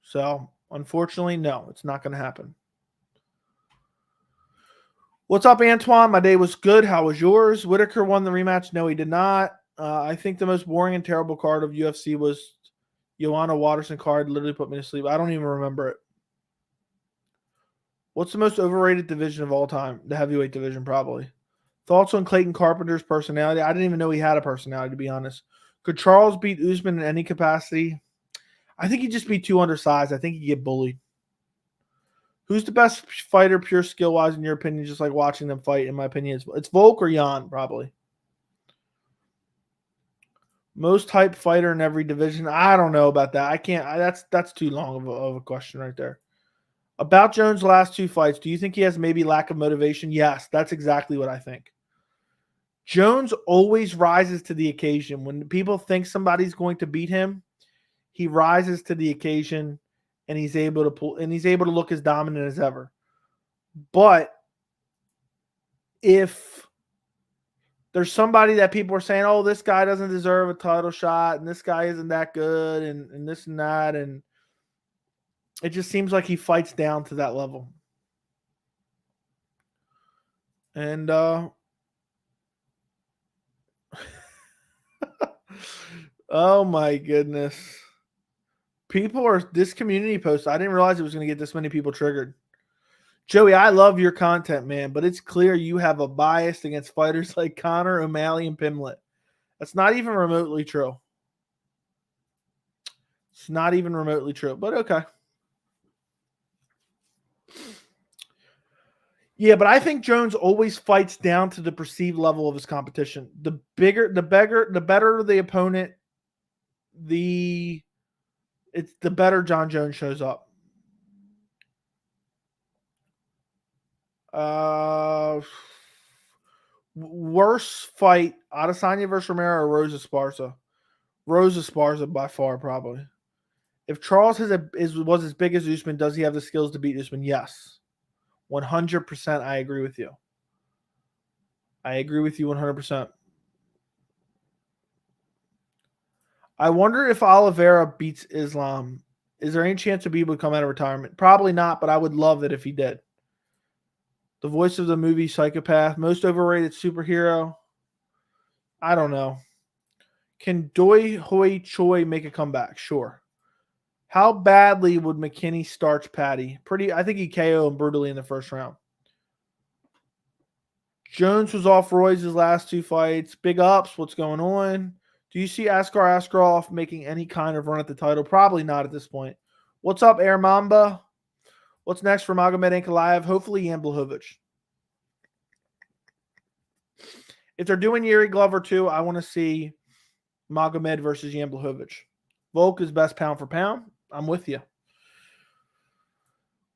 So, unfortunately, no, it's not going to happen. What's up, Antoine? My day was good. How was yours? Whitaker won the rematch. No, he did not. I think the most boring and terrible card of UFC was Joanna Watterson card. Literally put me to sleep. I don't even remember it. What's the most overrated division of all time? The heavyweight division, probably. Thoughts on Clayton Carpenter's personality? I didn't even know he had a personality, to be honest. Could Charles beat Usman in any capacity? I think he'd just be too undersized. I think he'd get bullied. Who's the best fighter, pure skill-wise, in your opinion, just like watching them fight? In my opinion, it's Volk or Jan, probably. Most hype fighter in every division? I don't know about that. I can't. That's too long of a question right there. About Jones' last two fights, do you think he has maybe lack of motivation? Yes, that's exactly what I think. Jones always rises to the occasion. When people think somebody's going to beat him, he rises to the occasion and he's able to look as dominant as ever. But if there's somebody that people are saying, oh, this guy doesn't deserve a title shot and this guy isn't that good and this and that, and it just seems like he fights down to that level. And oh my goodness. This community post, I didn't realize it was going to get this many people triggered. Joey, I love your content, man, but it's clear you have a bias against fighters like Conor, O'Malley, and Pimlet. That's not even remotely true. It's not even remotely true, but okay. Yeah, but I think Jones always fights down to the perceived level of his competition. The better the opponent, the better John Jones shows up. Worst fight, Adesanya versus Romero or Rosa Esparza? Rosa Esparza by far, probably. If Charles was as big as Usman, does he have the skills to beat Usman? Yes. 100%, I agree with you. I agree with you 100%. I wonder if Oliveira beats Islam Is there any chance Khabib would come out of retirement? Probably not, but I would love it if he did. The voice of the movie Psychopath. Most overrated superhero. I don't know. Can Doi Hoi Choi make a comeback? Sure. How badly would McKinney starch Patty? I think he KO him brutally in the first round. Jones was off Roy's last 2 fights. Big ups. What's going on? Do you see Askar Askarov making any kind of run at the title? Probably not at this point. What's up, Air Mamba? What's next for Magomed Ankalaev? Hopefully Jan Blachowicz. If they're doing Yuri Glover too, I want to see Magomed versus Jan Blachowicz. Volk is best pound for pound. I'm with you.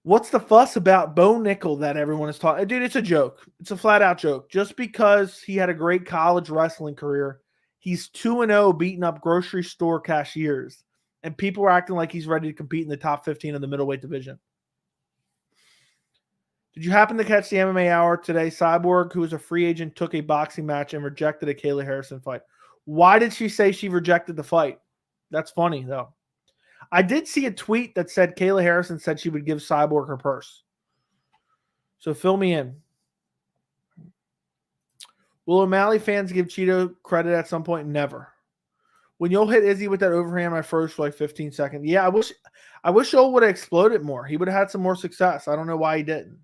What's the fuss about Bo Nickel that everyone is talking? Dude, it's a joke. It's a flat-out joke. Just because he had a great college wrestling career, he's 2-0 beating up grocery store cashiers, and people are acting like he's ready to compete in the top 15 of the middleweight division. Did you happen to catch the MMA Hour today? Cyborg, who was a free agent, took a boxing match and rejected a Kayla Harrison fight. Why did she say she rejected the fight? That's funny, though. I did see a tweet that said Kayla Harrison said she would give Cyborg her purse. So fill me in. Will O'Malley fans give Cheeto credit at some point? Never. When Yoel hit Izzy with that overhand, I froze for like 15 seconds. Yeah, I wish Yoel would have exploded more. He would have had some more success. I don't know why he didn't.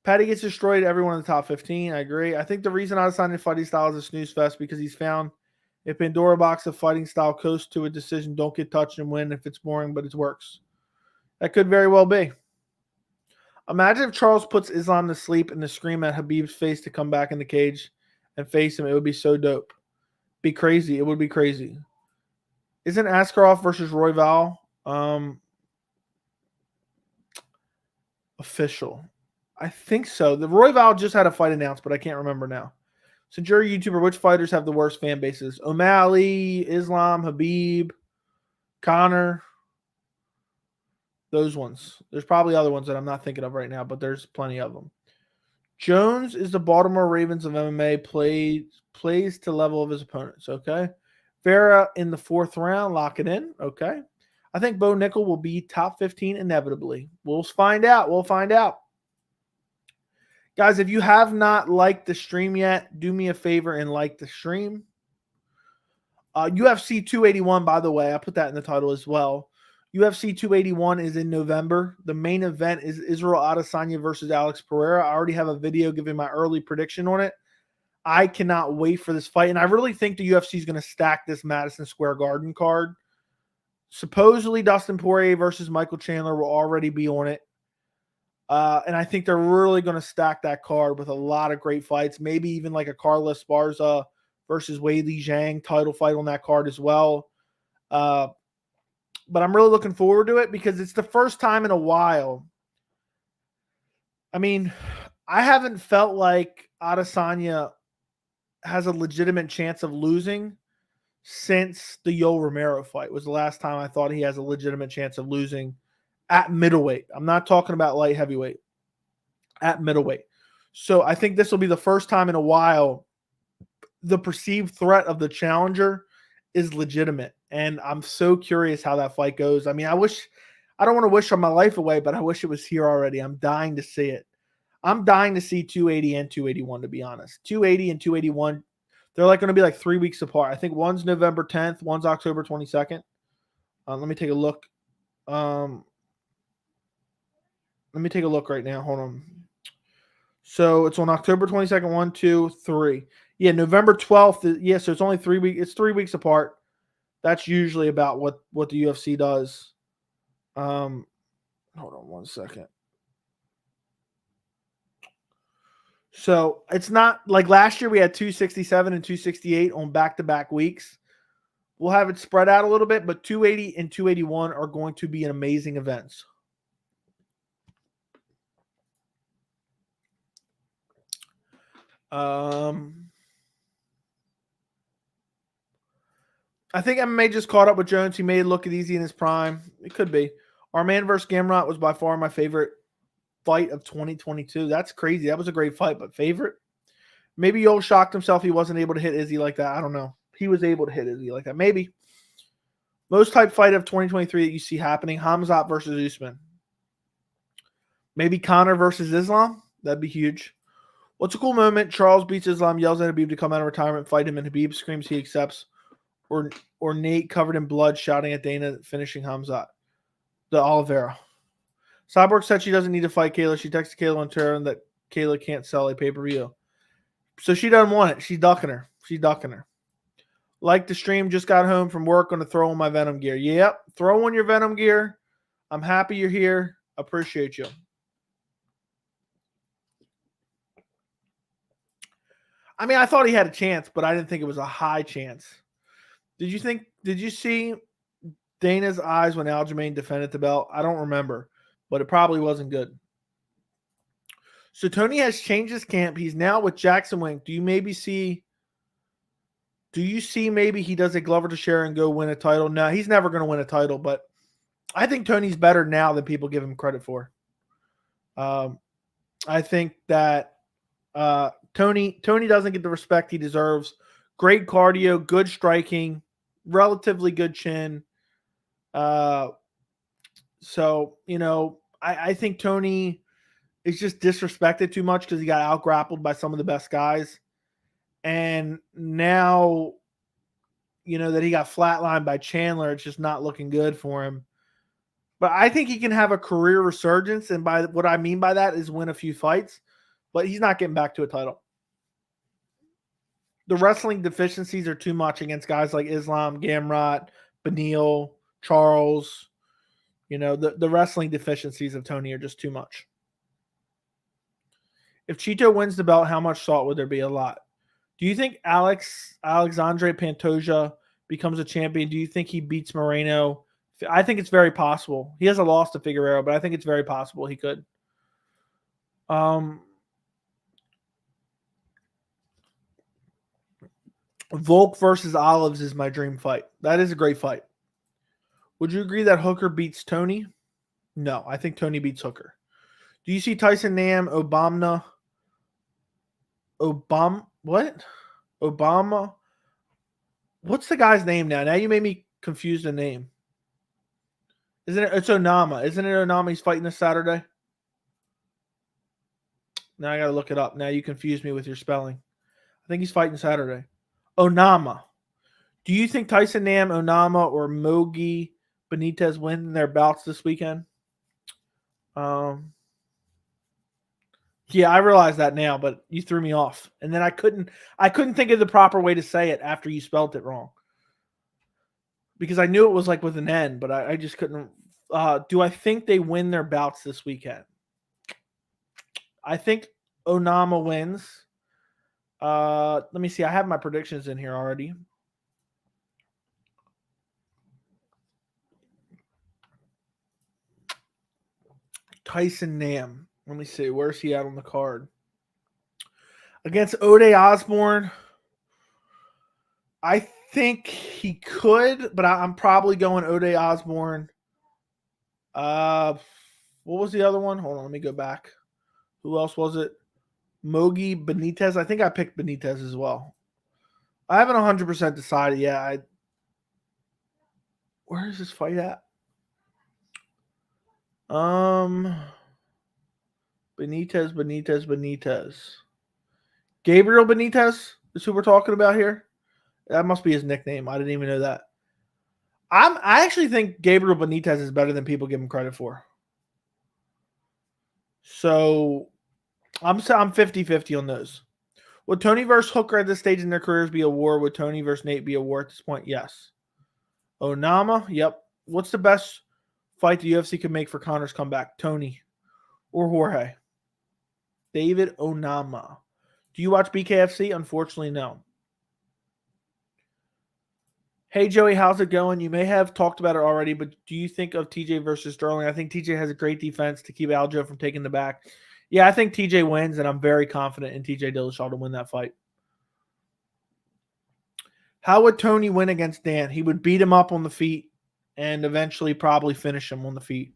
Patty gets destroyed, everyone in the top 15. I agree. I think the reason Adesanya fighting style is a snooze fest because he's found if Pandora box of fighting style coast to a decision, don't get touched and win if it's boring, but it works. That could very well be. Imagine if Charles puts Islam to sleep and to scream at Khabib's face to come back in the cage and face him. It would be so dope. Be crazy. It would be crazy. Isn't Askarov versus Royval official? I think so. The Royval just had a fight announced, but I can't remember now. Since you're a YouTuber, which fighters have the worst fan bases? O'Malley, Islam, Khabib, Connor. Those ones. There's probably other ones that I'm not thinking of right now, but there's plenty of them. Jones is the Baltimore Ravens of MMA, plays to level of his opponents, okay? Vera in the 4th round, lock it in, okay? I think Bo Nickel will be top 15 inevitably. We'll find out. We'll find out. Guys, if you have not liked the stream yet, do me a favor and like the stream. UFC 281, by the way, I put that in the title as well. UFC 281 is in November. The main event is Israel Adesanya versus Alex Pereira. I already have a video giving my early prediction on it. I cannot wait for this fight. And I really think the UFC is going to stack this Madison Square Garden card. Supposedly, Dustin Poirier versus Michael Chandler will already be on it. And I think they're really going to stack that card with a lot of great fights. Maybe even like a Carlos Esparza versus Weili Zhang title fight on that card as well. But I'm really looking forward to it because it's the first time in a while. I mean, I haven't felt like Adesanya has a legitimate chance of losing since the Yoel Romero fight. Was the last time I thought he has a legitimate chance of losing at middleweight. I'm not talking about light heavyweight. At middleweight. So I think this will be the first time in a while the perceived threat of the challenger is legitimate. And I'm so curious how that fight goes. I mean, I don't want to wish my life away, but I wish it was here already. I'm dying to see it. I'm dying to see 280 and 281, to be honest. 280 and 281, they're like going to be like 3 weeks apart. I think one's November 10th, one's October 22nd. Let me take a look. Let me take a look right now. Hold on. So it's on October 22nd, 1, 2, 3. Yeah, November 12th. Yeah, so it's only 3 weeks. It's 3 weeks apart. That's usually about what the UFC does. Hold on 1 second. So it's not like last year we had 267 and 268 on back-to-back weeks. We'll have it spread out a little bit, but 280 and 281 are going to be amazing events. I think MMA just caught up with Jones. He made it look easy in his prime. It could be. Our man versus Gamrot was by far my favorite fight of 2022. That's crazy. That was a great fight, but favorite? Maybe Yoel shocked himself he wasn't able to hit Izzy like that. I don't know. He was able to hit Izzy like that. Maybe. Most hype fight of 2023 that you see happening, Hamzat versus Usman. Maybe Conor versus Islam. That'd be huge. What's a cool moment? Charles beats Islam, yells at Habib to come out of retirement, fight him, and Habib screams he accepts. Or Nate covered in blood shouting at Dana, finishing Hamzat. The Oliveira. Cyborg said she doesn't need to fight Kayla. She texted Kayla on Twitter that Kayla can't sell a pay-per-view. So she doesn't want it. She's ducking her. Like the stream, just got home from work, going to throw on my Venom gear. Yep, throw on your Venom gear. I'm happy you're here. Appreciate you. I mean, I thought he had a chance, but I didn't think it was a high chance. Did you see Dana's eyes when Aljamain defended the belt? I don't remember, but it probably wasn't good. So Tony has changed his camp. He's now with Jackson Wink. Do you see maybe he does a Glover to share and go win a title? No, he's never going to win a title, but I think Tony's better now than people give him credit for. I think that Tony doesn't get the respect he deserves. Great cardio, good striking, relatively good chin. So, I think Tony is just disrespected too much because he got out-grappled by some of the best guys. And now, that he got flatlined by Chandler, it's just not looking good for him. But I think he can have a career resurgence, and by what I mean by that is win a few fights, but he's not getting back to a title. The wrestling deficiencies are too much against guys like Islam, Gamrot, Beneil, Charles. The wrestling deficiencies of Tony are just too much. If Chito wins the belt, how much salt would there be? A lot. Do you think Alexandre Pantoja becomes a champion? Do you think he beats Moreno? I think it's very possible. He hasn't lost to Figueroa, but I think it's very possible he could. Volk versus Olives is my dream fight. That is a great fight. Would you agree that Hooker beats Tony? No, I think Tony beats Hooker. Do you see Tyson Nam, Obama? What? Obama? What's the guy's name now? Now you made me confuse the name. It's Onama. Isn't it Onama he's fighting this Saturday? Now I got to look it up. Now you confused me with your spelling. I think he's fighting Saturday. Onama. Do you think Tyson Nam, Onama, or Mogi Benitez win their bouts this weekend? Yeah, I realize that now, but you threw me off. And then I couldn't think of the proper way to say it after you spelled it wrong. Because I knew it was like with an N, but I just couldn't. Do I think they win their bouts this weekend? I think Onama wins. Let me see. I have my predictions in here already. Tyson Nam. Let me see. Where's he at on the card? Against Ode Osborne. I think he could, but I'm probably going Ode Osborne. What was the other one? Hold on, let me go back. Who else was it? Mogi Benitez. I think I picked Benitez as well. I haven't 100% decided yet. Where is this fight at? Benitez. Gabriel Benitez is who we're talking about here. That must be his nickname. I didn't even know that. I actually think Gabriel Benitez is better than people give him credit for. So I'm 50-50 on those. Would Tony versus Hooker at this stage in their careers be a war? Would Tony versus Nate be a war at this point? Yes. Onama, yep. What's the best fight the UFC could make for Conor's comeback? Tony or Jorge? David Onama. Do you watch BKFC? Unfortunately, no. Hey, Joey, how's it going? You may have talked about it already, but do you think of TJ versus Sterling? I think TJ has a great defense to keep Aljo from taking the back. Yeah, I think TJ wins, and I'm very confident in TJ Dillashaw to win that fight. How would Tony win against Dan? He would beat him up on the feet and eventually probably finish him on the feet.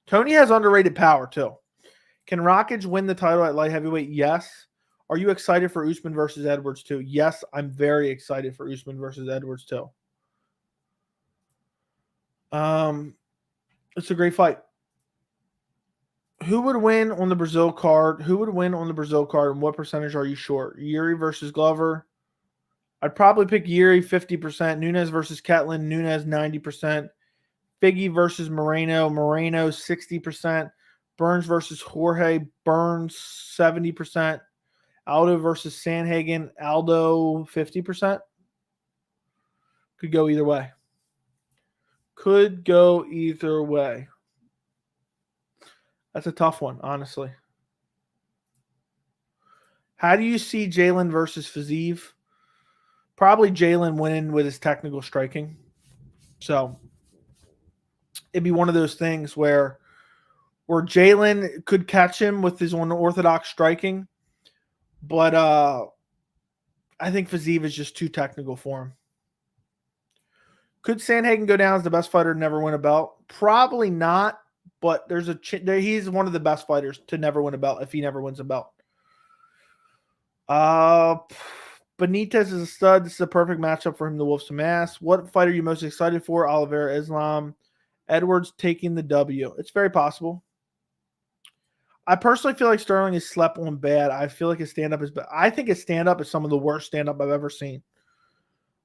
Tony has underrated power, too. Can Rockage win the title at light heavyweight? Yes. Are you excited for Usman versus Edwards too? Yes, I'm very excited for Usman versus Edwards too. It's a great fight. Who would win on the Brazil card? Who would win on the Brazil card, and what percentage are you short? Yuri versus Glover. I'd probably pick Yuri 50%. Nunes versus Ketlin. Nunes 90%. Figgy versus Moreno. Moreno 60%. Burns versus Jorge. Burns 70%. Aldo versus Sandhagen. Aldo 50%. Could go either way. Could go either way. That's a tough one, honestly. How do you see Jalen versus Fiziev? Probably Jalen winning with his technical striking. So it'd be one of those things where Jalen could catch him with his unorthodox striking, but I think Fiziev is just too technical for him. Could Sandhagen go down as the best fighter to never win a belt? Probably not, but he's one of the best fighters to never win a belt if he never wins a belt. Benitez is a stud. This is a perfect matchup for him to whoop some ass. What fight are you most excited for? Oliveira, Islam, Edwards taking the W. It's very possible. I personally feel like Sterling is slept on bad. I feel like his stand-up is bad. I think his stand-up is some of the worst stand-up I've ever seen.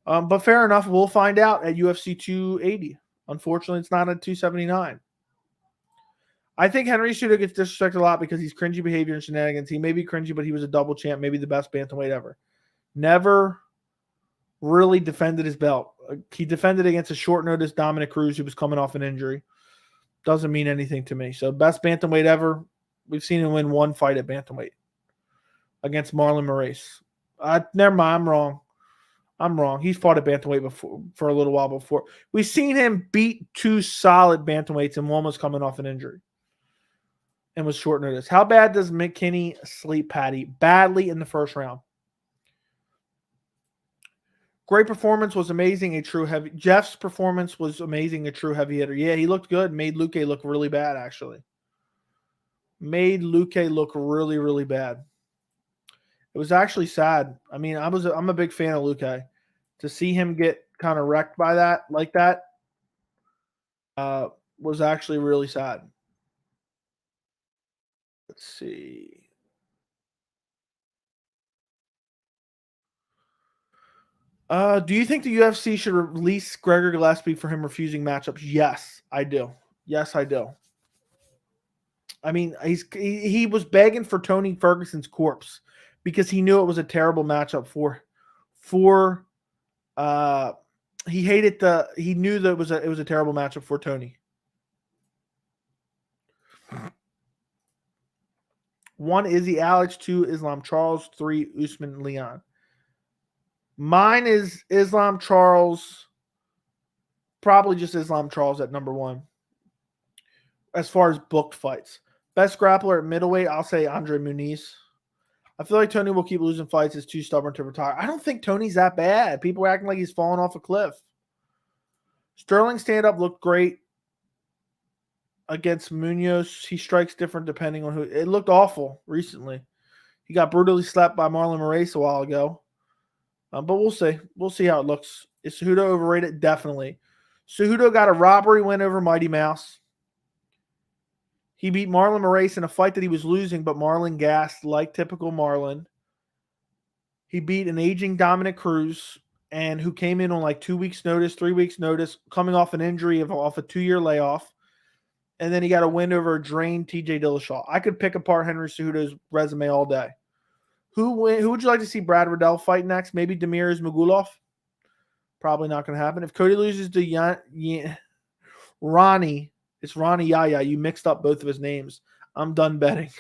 But fair enough. We'll find out at UFC 280. Unfortunately, it's not at 279. I think Henry Cejudo gets disrespected a lot because he's cringy behavior and shenanigans. He may be cringy, but he was a double champ, maybe the best bantamweight ever. Never really defended his belt. He defended against a short notice Dominic Cruz who was coming off an injury. Doesn't mean anything to me. So best bantamweight ever. We've seen him win one fight at bantamweight against Marlon Moraes. Never mind, I'm wrong. He's fought at bantamweight before for a little while before. We've seen him beat two solid bantamweights and one was coming off an injury and was short notice. How bad does McKinney sleep Patty? Badly in the first round. Great performance, was amazing. A true heavy. Jeff's performance was amazing. A true heavy hitter. Yeah, he looked good. Made Luque look really bad, actually. Made Luque look really, really bad. It was actually sad. I mean, I'm a big fan of Luque. To see him get kind of wrecked by that, like that, was actually really sad. Let's see. Do you think the UFC should release Gregor Gillespie for him refusing matchups? Yes, I do. Yes, I do. I mean, he was begging for Tony Ferguson's corpse because he knew it was a terrible matchup for he knew that it was a terrible matchup for Tony. 1 Izzy Alex, 2 Islam Charles, 3 Usman Leon. Mine is Islam Charles, probably just Islam Charles at number 1. As far as booked fights. Best grappler at middleweight, I'll say Andre Muniz. I feel like Tony will keep losing fights. He's too stubborn to retire. I don't think Tony's that bad. People are acting like he's falling off a cliff. Sterling stand-up looked great against Munoz. He strikes different depending on who. It looked awful recently. He got brutally slapped by Marlon Moraes a while ago. But we'll see. We'll see how it looks. Is Cejudo overrated? Definitely. Cejudo got a robbery win over Mighty Mouse. He beat Marlon Moraes in a fight that he was losing, but Marlon gassed like typical Marlon. He beat an aging Dominic Cruz, and who came in on like 2 weeks' notice, 3 weeks' notice, coming off an injury off a 2-year layoff. And then he got a win over a drained TJ Dillashaw. I could pick apart Henry Cejudo's resume all day. Who would you like to see Brad Riddell fight next? Maybe Demir Ismagulov? Probably not going to happen. If Cody loses to Ronnie, it's Ronnie Yaya. You mixed up both of his names. I'm done betting.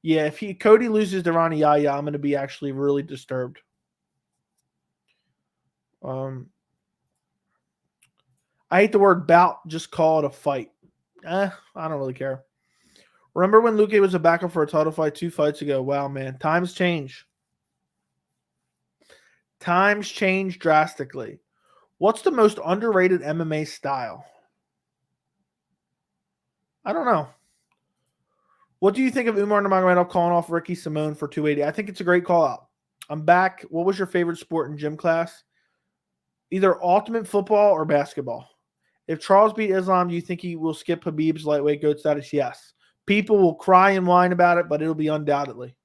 Yeah, if Cody loses to Ronnie Yaya, I'm going to be actually really disturbed. I hate the word bout. Just call it a fight. I don't really care. Remember when Luque was a backup for a title fight 2 fights ago? Wow, man. Times change. Times change drastically. What's the most underrated MMA style? I don't know. What do you think of Umar Nurmagomedov calling off Ricky Simone for 280? I think it's a great call out. I'm back. What was your favorite sport in gym class? Either ultimate football or basketball. If Charles beat Islam, do you think he will skip Khabib's lightweight GOAT status? Yes. People will cry and whine about it, but it'll be undoubtedly.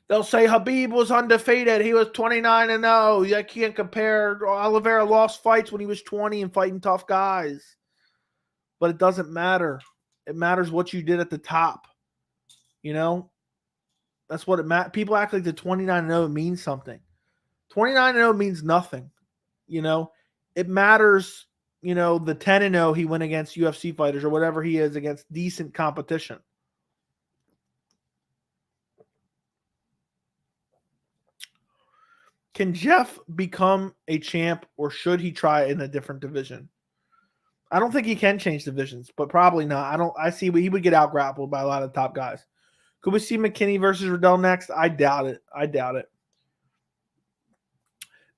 They'll say Khabib was undefeated. He was 29-0. You can't compare. Oliveira lost fights when he was 20 and fighting tough guys. But it doesn't matter. It matters what you did at the top. You know? That's what it matters. People act like the 29-0 means something. 29-0 means nothing. You know? It matters, you know, the 10-0 he went against UFC fighters or whatever he is against decent competition. Can Jeff become a champ or should he try in a different division? I don't think he can change divisions, but probably not. I see he would get out grappled by a lot of top guys. Could we see McKinney versus Riddell next? I doubt it.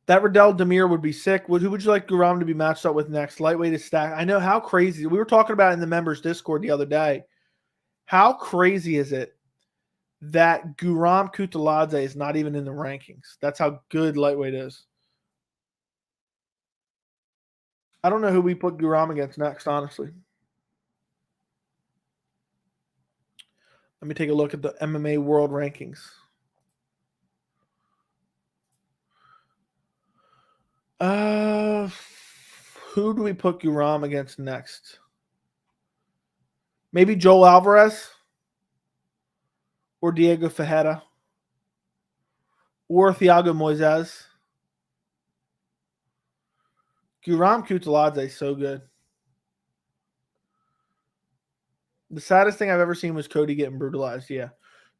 That Riddell Demir would be sick. Who would you like Guram to be matched up with next? Lightweight is stacked. I know how crazy. We were talking about it in the members Discord the other day. How crazy is it that Guram Kutaladze is not even in the rankings? That's how good lightweight is. I don't know who we put Guram against next, honestly. Let me take a look at the MMA world rankings. Who do we put Guram against next? Maybe Joel Alvarez or Diego Ferreira or Thiago Moises. Guram Kutaladze is so good. The saddest thing I've ever seen was Cody getting brutalized. Yeah.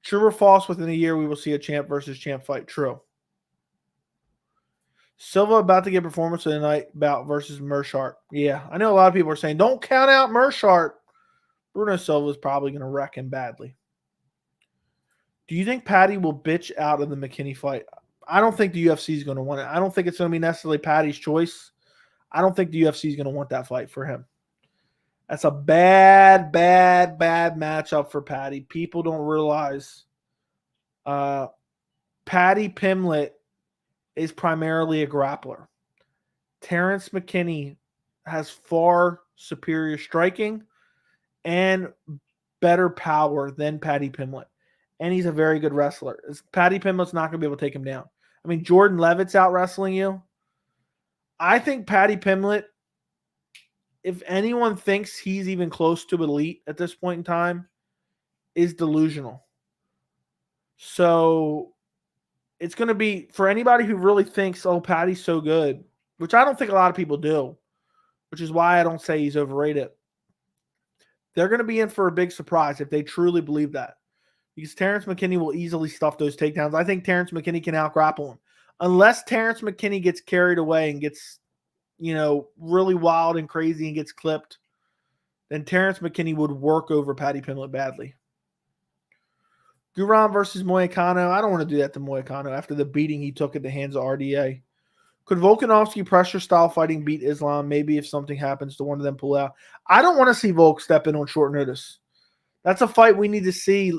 True or false, within a year we will see a champ versus champ fight? True. Silva about to get performance of the night bout versus Mershart. Yeah. I know a lot of people are saying, don't count out Mershart. Bruno Silva is probably going to wreck him badly. Do you think Patty will bitch out of the McKinney fight? I don't think the UFC is going to want it. I don't think it's going to be necessarily Patty's choice. I don't think the UFC is going to want that fight for him. That's a bad matchup for Patty. People don't realize Patty Pimlet is primarily a grappler. Terrence McKinney has far superior striking and better power than Patty Pimlet. And he's a very good wrestler. Patty Pimlet's not going to be able to take him down. I mean, Jordan Levitt's out wrestling you. I think Patty Pimlet, if anyone thinks he's even close to elite at this point in time, is delusional. So it's going to be, for anybody who really thinks, oh, Patty's so good, which I don't think a lot of people do, which is why I don't say he's overrated. They're going to be in for a big surprise if they truly believe that. Because Terrence McKinney will easily stuff those takedowns. I think Terrence McKinney can out-grapple him. Unless Terrence McKinney gets carried away and gets, you know, really wild and crazy and gets clipped, then Terrence McKinney would work over Patty Pimlet badly. Guram versus Moicano. I don't want to do that to Moicano after the beating he took at the hands of RDA. Could Volkanovski pressure style fighting beat Islam? Maybe if something happens to one of them pull out. I don't want to see Volk step in on short notice. That's a fight we need to see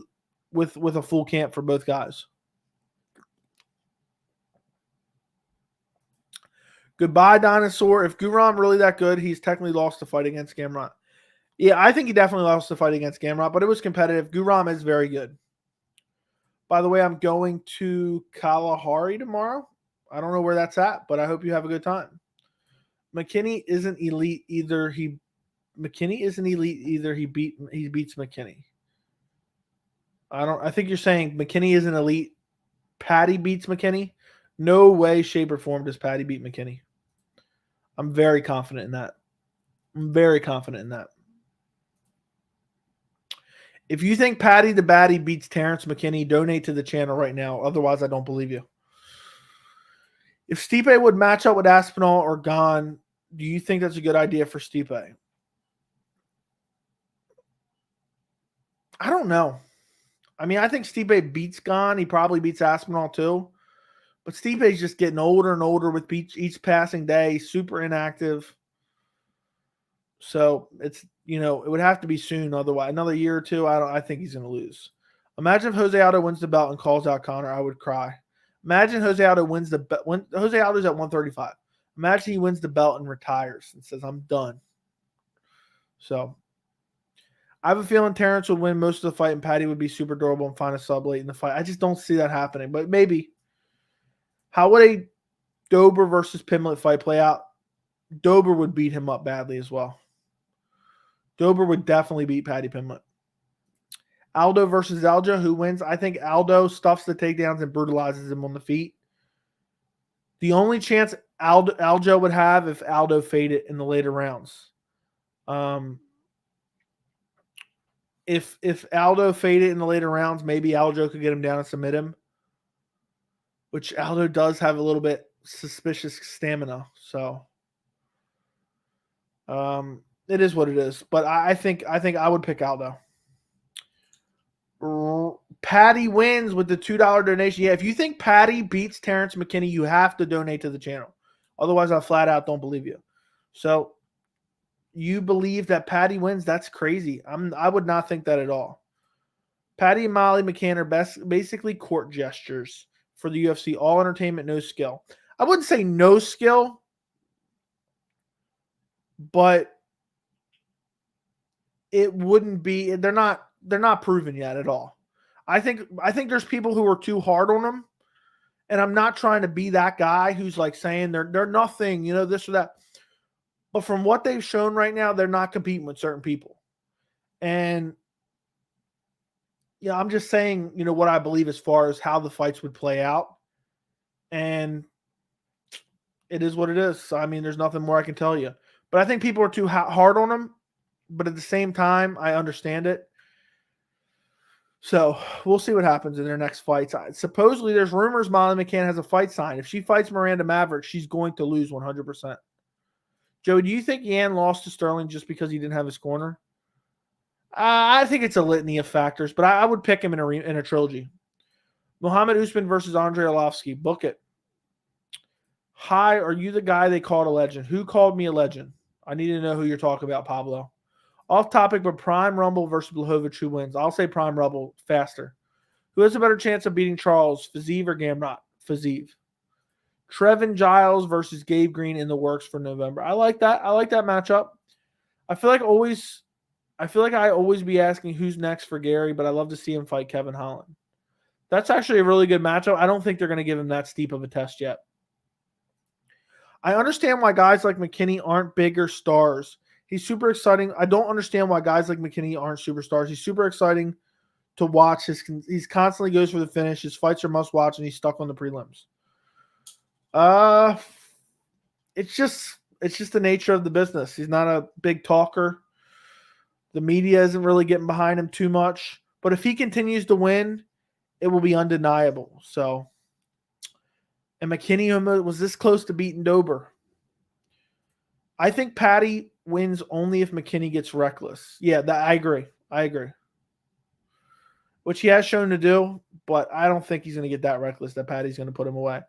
with a full camp for both guys. Goodbye, Dinosaur. If Guram really that good, he's technically lost the fight against Gamrot. Yeah, I think he definitely lost the fight against Gamrot, but it was competitive. Guram is very good. By the way, I'm going to Kalahari tomorrow. I don't know where that's at, but I hope you have a good time. McKinney isn't elite either. He beats McKinney. I think you're saying McKinney isn't elite. Patty beats McKinney. No way, shape, or form does Patty beat McKinney. I'm very confident in that. If you think Patty the Batty beats Terrence McKinney, donate to the channel right now. Otherwise, I don't believe you. If Stipe would match up with Aspinall or Gane, do you think that's a good idea for Stipe? I don't know. I mean, I think Stipe beats Gane. He probably beats Aspinall too. But Stipe's just getting older and older with each passing day. Super inactive. So it's, you know, it would have to be soon. Otherwise, another year or two, I think he's going to lose. Imagine if Jose Aldo wins the belt and calls out Conor. I would cry. Imagine Jose Aldo wins the belt. When Jose Aldo's at 135. Imagine he wins the belt and retires and says, I'm done. So I have a feeling Terrence would win most of the fight and Patty would be super durable and find a sub late in the fight. I just don't see that happening, but maybe. How would a Dober versus Pimlet fight play out? Dober would beat him up badly as well. Dober would definitely beat Patty Pimlet. Aldo versus Aljo, who wins? I think Aldo stuffs the takedowns and brutalizes him on the feet. The only chance Aljo would have if Aldo faded in the later rounds. If Aldo faded in the later rounds, maybe Aljo could get him down and submit him, which Aldo does have a little bit suspicious stamina. So it is what it is. But I think I would pick Aldo. Patty wins with the $2 donation. Yeah, if you think Patty beats Terrence McKinney, you have to donate to the channel. Otherwise, I flat out don't believe you. So you believe that Patty wins? That's crazy. I would not think that at all. Patty and Molly McCann are basically court gestures for the UFC. All entertainment, no skill. I wouldn't say no skill, but it wouldn't be. They're not proven yet at all. I think there's people who are too hard on them, and I'm not trying to be that guy who's like saying they're nothing, this or that. But from what they've shown right now, they're not competing with certain people. And I'm just saying, what I believe as far as how the fights would play out. And it is what it is. I mean, there's nothing more I can tell you. But I think people are too hard on them. But at the same time, I understand it. So we'll see what happens in their next fights. Supposedly, there's rumors Molly McCann has a fight signed. If she fights Miranda Maverick, she's going to lose 100%. Joey, do you think Yan lost to Sterling just because he didn't have his corner? I think it's a litany of factors, but I would pick him in a trilogy. Muhammad Usman versus Andrei Arlovski. Book it. Hi, are you the guy they called a legend? Who called me a legend? I need to know who you're talking about, Pablo. Off topic, but Prime Rumble versus Blachowicz, who wins? I'll say Prime Rumble faster. Who has a better chance of beating Charles, Fiziev or Gamrot? Fiziev. Trevin Giles versus Gabe Green in the works for November. I like that. I like that matchup. I feel like I always be asking who's next for Gary, but I love to see him fight Kevin Holland. That's actually a really good matchup. I don't think they're going to give him that steep of a test yet. I understand why guys like McKinney aren't bigger stars. He's super exciting. I don't understand why guys like McKinney aren't superstars. He's super exciting to watch. He's constantly goes for the finish. His fights are must watch, and he's stuck on the prelims. It's just the nature of the business. He's not a big talker. The media isn't really getting behind him too much. But if he continues to win, it will be undeniable. So, and McKinney was this close to beating Dober. I think Patty wins only if McKinney gets reckless. Yeah, I agree. Which he has shown to do, but I don't think he's going to get that reckless that Patty's going to put him away.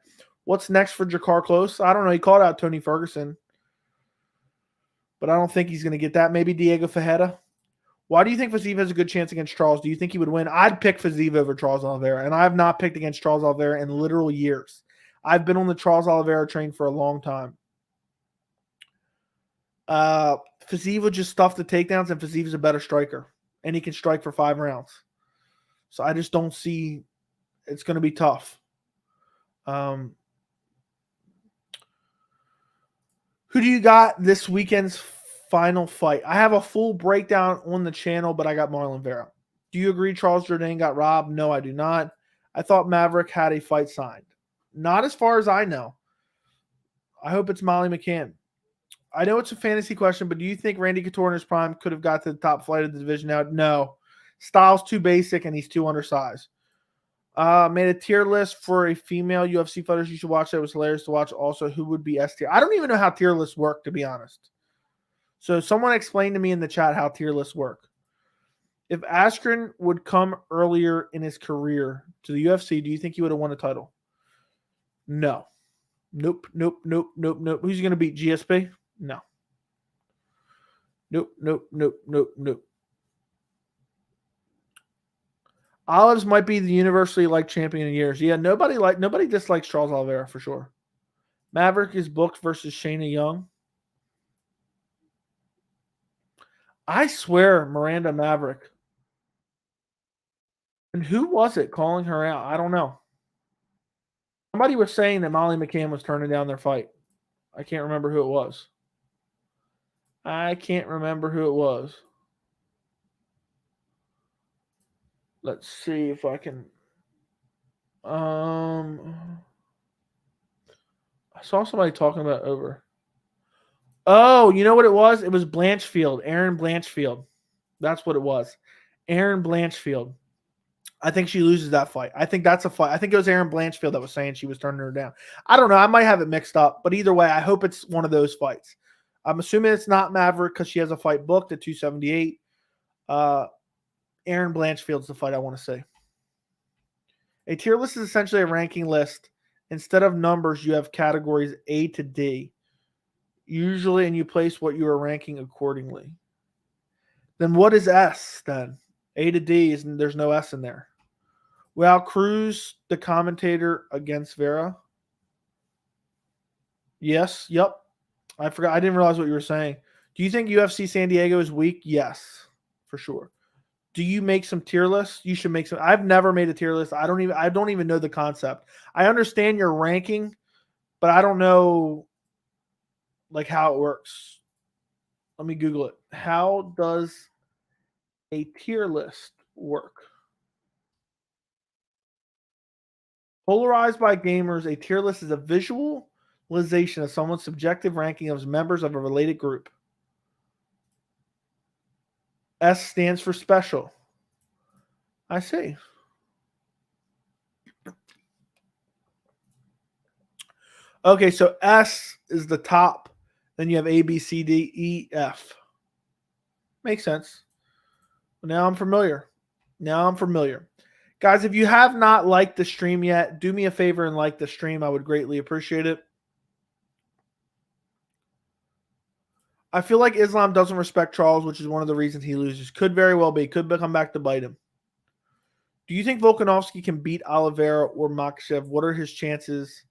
What's next for Jakar Close? I don't know. He called out Tony Ferguson, but I don't think he's going to get that. Maybe Diego Fajeda. Why do you think Fiziev has a good chance against Charles? Do you think he would win? I'd pick Fiziev over Charles Oliveira, and I have not picked against Charles Oliveira in literal years. I've been on the Charles Oliveira train for a long time. Fiziev would just stuff the takedowns, and Fiziev is a better striker, and he can strike for 5 rounds. So I just don't see it's going to be tough. Who do you got this weekend's final fight? I have a full breakdown on the channel, but I got Marlon Vera. Do you agree Charles Jourdain got robbed? No, I do not. I thought Maverick had a fight signed. Not as far as I know. I hope it's Molly McCann. I know it's a fantasy question, but do you think Randy Couture in his prime could have got to the top flight of the division now? No. Style's too basic, and he's too undersized. Made a tier list for a female UFC fighters you should watch. That was hilarious to watch. Also, who would be S tier? I don't even know how tier lists work, to be honest. So someone explain to me in the chat how tier lists work. If Askren would come earlier in his career to the UFC, do you think he would have won a title? No. Nope. Who's he going to beat? GSP? No. Nope. Olives might be the universally liked champion in years. Yeah, nobody dislikes Charles Oliveira for sure. Maverick is booked versus Shayna Young. I swear, Miranda Maverick. And who was it calling her out? I don't know. Somebody was saying that Molly McCann was turning down their fight. I can't remember who it was. Let's see if I can. I saw somebody talking about over. Oh, you know what it was? It was Blanchfield, Aaron Blanchfield. That's what it was. Aaron Blanchfield. I think she loses that fight. I think that's a fight. I think it was Aaron Blanchfield that was saying she was turning her down. I don't know. I might have it mixed up, but either way, I hope it's one of those fights. I'm assuming it's not Maverick because she has a fight booked at 278. Aaron Blanchfield's the fight I want to see. A tier list is essentially a ranking list. Instead of numbers, you have categories A to D. Usually, and you place what you are ranking accordingly. Then what is S then? A to D is there's no S in there. Well, Cruz, the commentator against Vera. Yes, yep. I forgot. I didn't realize what you were saying. Do you think UFC San Diego is weak? Yes, for sure. Do you make some tier lists? You should make some. I've never made a tier list. I don't even know the concept. I understand your ranking, but I don't know like how it works. Let me Google it. How does a tier list work? Polarized by gamers, a tier list is a visualization of someone's subjective ranking of members of a related group. S stands for special. I see. Okay, so S is the top. Then you have A, B, C, D, E, F. Makes sense. Now I'm familiar. Guys, if you have not liked the stream yet, do me a favor and like the stream. I would greatly appreciate it. I feel like Islam doesn't respect Charles, which is one of the reasons he loses. Could very well be. Could come back to bite him. Do you think Volkanovski can beat Oliveira or Makhachev? What are his chances?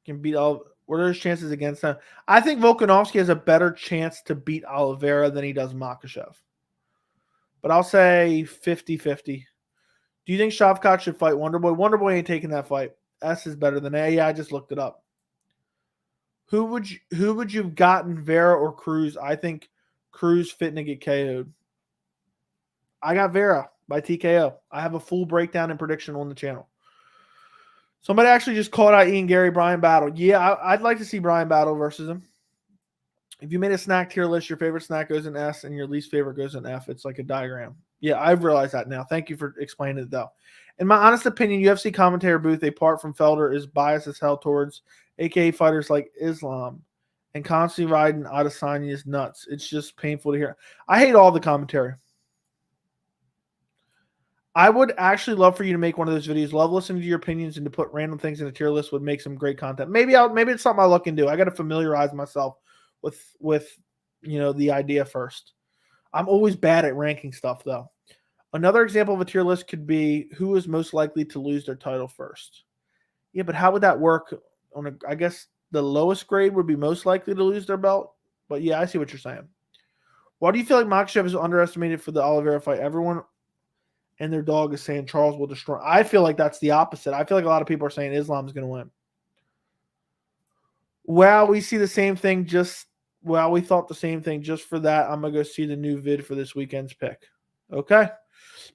What are his chances against them? I think Volkanovski has a better chance to beat Oliveira than he does Makhachev. But I'll say 50-50. Do you think Shavkat should fight Wonderboy? Wonderboy ain't taking that fight. S is better than A. Yeah, I just looked it up. Who would you have gotten, Vera or Cruz? I think Cruz fitting to get KO'd. I got Vera by TKO. I have a full breakdown and prediction on the channel. Somebody actually just called out Ian Gary, Brian Battle. Yeah, I'd like to see Brian Battle versus him. If you made a snack tier list, your favorite snack goes in S and your least favorite goes in F. It's like a diagram. Yeah, I've realized that now. Thank you for explaining it, though. In my honest opinion, UFC commentator booth, apart from Felder, is biased as hell towards AKA fighters like Islam and constantly riding Adesanya's nuts. It's just painful to hear. I hate all the commentary. I would actually love for you to make one of those videos. Love listening to your opinions, and to put random things in a tier list would make some great content. Maybe it's something I'll look into. I got to familiarize myself with the idea first. I'm always bad at ranking stuff, though. Another example of a tier list could be who is most likely to lose their title first. Yeah, but how would that work? I guess the lowest grade would be most likely to lose their belt. But yeah, I see what you're saying. Why do you feel like Makhachev is underestimated for the Oliveira fight? Everyone and their dog is saying Charles will destroy. I feel like that's the opposite. I feel like a lot of people are saying Islam is going to win. Well, we see the same thing. We thought the same thing. Just for that, I'm going to go see the new vid for this weekend's pick. Okay?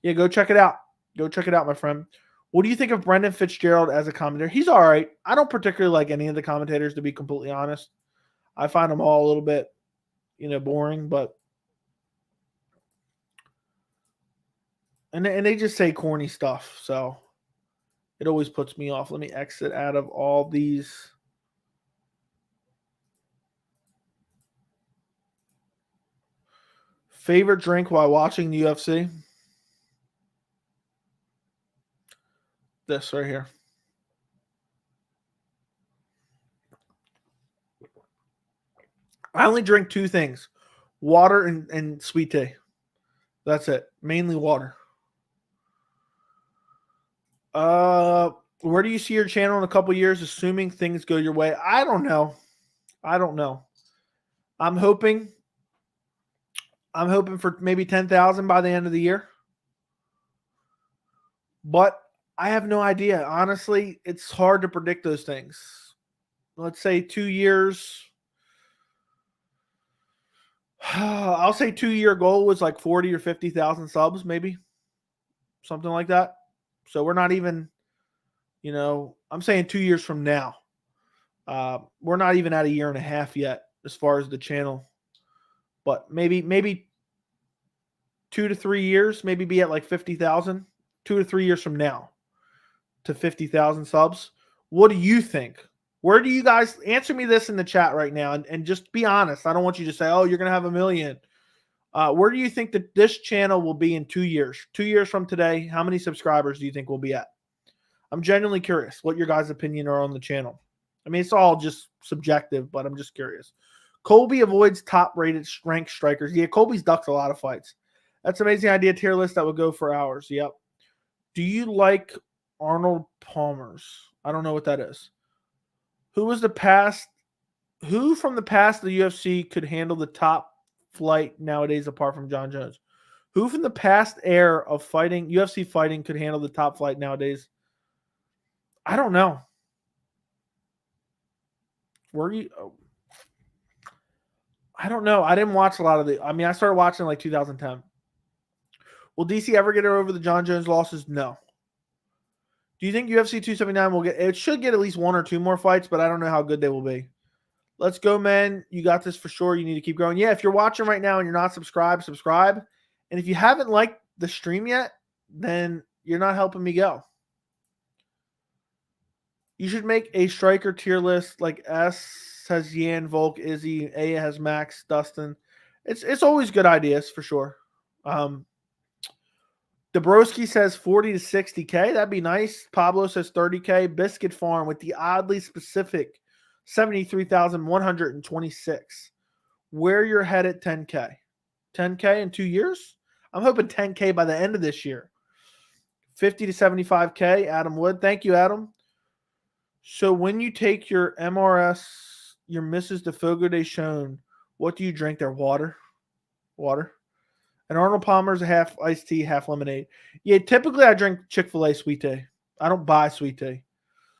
Yeah, go check it out. Go check it out, my friend. What do you think of Brendan Fitzgerald as a commentator? He's all right. I don't particularly like any of the commentators, to be completely honest. I find them all a little bit, boring, but and they just say corny stuff, so it always puts me off. Let me exit out of all these. Favorite drink while watching the UFC? This right here. I only drink two things: water and sweet tea. That's it. Mainly water. Where do you see your channel in a couple years, assuming things go your way? I don't know. I'm hoping for maybe 10,000 by the end of the year. But I have no idea. Honestly, it's hard to predict those things. Let's say 2 years. I'll say 2-year goal was like 40 or 50,000 subs, maybe. Something like that. So we're not even, I'm saying 2 years from now. We're not even at a year and a half yet as far as the channel. But maybe 2 to 3 years, maybe be at like 50,000. 2 to 3 years from now to 50,000 subs. What do you think? Where do you guys answer me this in the chat right now and just be honest? I don't want you to say, oh, you're going to have 1 million. Where do you think that this channel will be in 2 years? 2 years from today, how many subscribers do you think we'll be at? I'm genuinely curious what your guys' opinion are on the channel. I mean, it's all just subjective, but I'm just curious. Colby avoids top-rated ranked strikers. Yeah, Colby's ducked a lot of fights. That's an amazing idea. Tier list that would go for hours. Yep. Do you like Arnold Palmer's? I don't know what that is. Who from the past of the UFC could handle the top flight nowadays apart from John Jones? Who from the past era of fighting, UFC fighting, could handle the top flight nowadays? I don't know. I don't know. I didn't watch a lot of I started watching like 2010. Will DC ever get over the John Jones losses? No. Do you think UFC 279 will get? It should get at least 1 or 2 more fights, but I don't know how good they will be. Let's go, man. You got this for sure. You need to keep going. Yeah, if you're watching right now and you're not subscribed, subscribe. And if you haven't liked the stream yet, then you're not helping me go. You should make a striker tier list like S has Yan, Volk, Izzy, A has Max, Dustin. It's always good ideas for sure. Dabrowski says 40 to 60K. That'd be nice. Pablo says 30K. Biscuit Farm with the oddly specific 73,126. Where you're headed 10K. 10K in 2 years? I'm hoping 10K by the end of this year. 50 to 75K. Adam Wood. Thank you, Adam. So when you take your MRS, your Mrs. Defogo de Shone, what do you drink there? Water. And Arnold Palmer's a half iced tea, half lemonade. Yeah, typically I drink Chick-fil-A sweet tea. I don't buy sweet tea.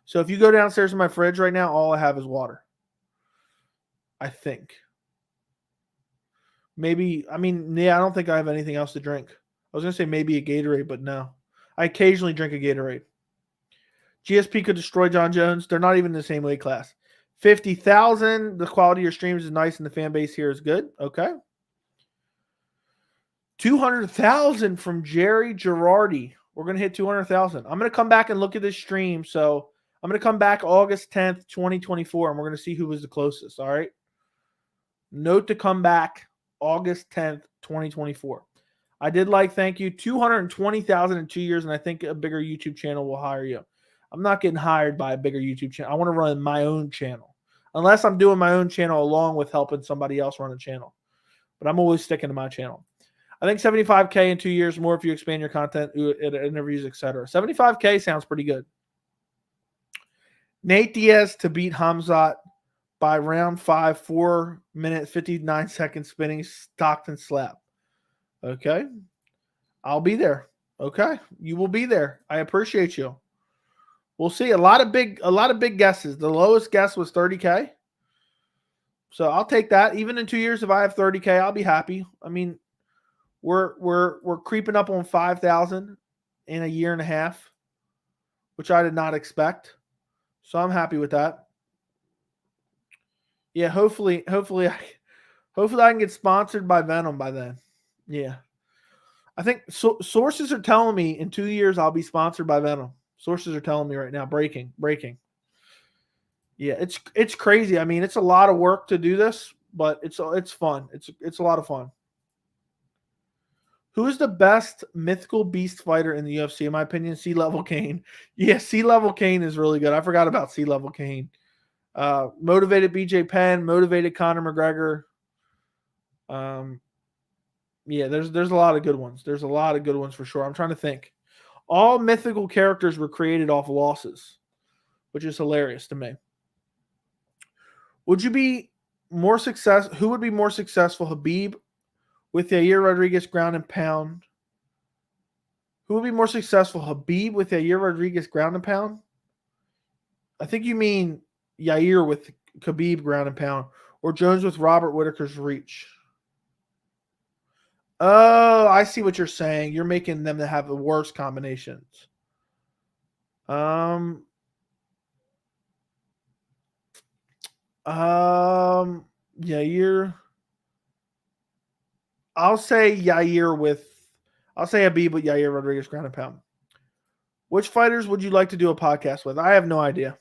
So if you go downstairs in my fridge right now, all I have is water. I think. Maybe, I don't think I have anything else to drink. I was going to say maybe a Gatorade, but no. I occasionally drink a Gatorade. GSP could destroy John Jones. They're not even in the same weight class. 50,000. The quality of your streams is nice and the fan base here is good. Okay. 200,000 from Jerry Girardi. We're going to hit 200,000. I'm going to come back and look at this stream. So I'm going to come back August 10th, 2024, and we're going to see who was the closest. All right. Note to come back August 10th, 2024. I did thank you. 220,000 in 2 years, and I think a bigger YouTube channel will hire you. I'm not getting hired by a bigger YouTube channel. I want to run my own channel. Unless I'm doing my own channel along with helping somebody else run a channel. But I'm always sticking to my channel. I think 75K in 2 years, more if you expand your content, interviews, etc. 75K sounds pretty good. Nate Diaz to beat Hamzat by round 5, 4 minute, 59 second spinning Stockton slap. Okay. I'll be there. Okay. You will be there. I appreciate you. We'll see. A lot of big guesses. The lowest guess was 30K. So I'll take that. Even in 2 years, if I have 30K, I'll be happy. We're creeping up on 5,000 in a year and a half, which I did not expect. So I'm happy with that. Yeah, hopefully I can get sponsored by Venom by then. Yeah. I think sources are telling me in 2 years I'll be sponsored by Venom. Sources are telling me right now. Breaking. Yeah, it's crazy. It's a lot of work to do this, but it's fun. It's a lot of fun. Who is the best mythical beast fighter in the UFC? In my opinion, C-Level Kane. Yeah, C-Level Kane is really good. I forgot about C-Level Kane. Motivated BJ Penn, motivated Conor McGregor. Yeah, there's a lot of good ones. There's a lot of good ones for sure. I'm trying to think. All mythical characters were created off losses, which is hilarious to me. Would you be more success? Who would be more successful, Khabib with Yair Rodriguez ground and pound? Who would be more successful, Khabib with Yair Rodriguez ground and pound? I think you mean Yair with Khabib ground and pound, or Jones with Robert Whitaker's reach. Oh, I see what you're saying. You're making them to have the worst combinations. Yair. I'll say Yair with. I'll say Khabib with Yair Rodriguez ground and pound. Which fighters would you like to do a podcast with? I have no idea.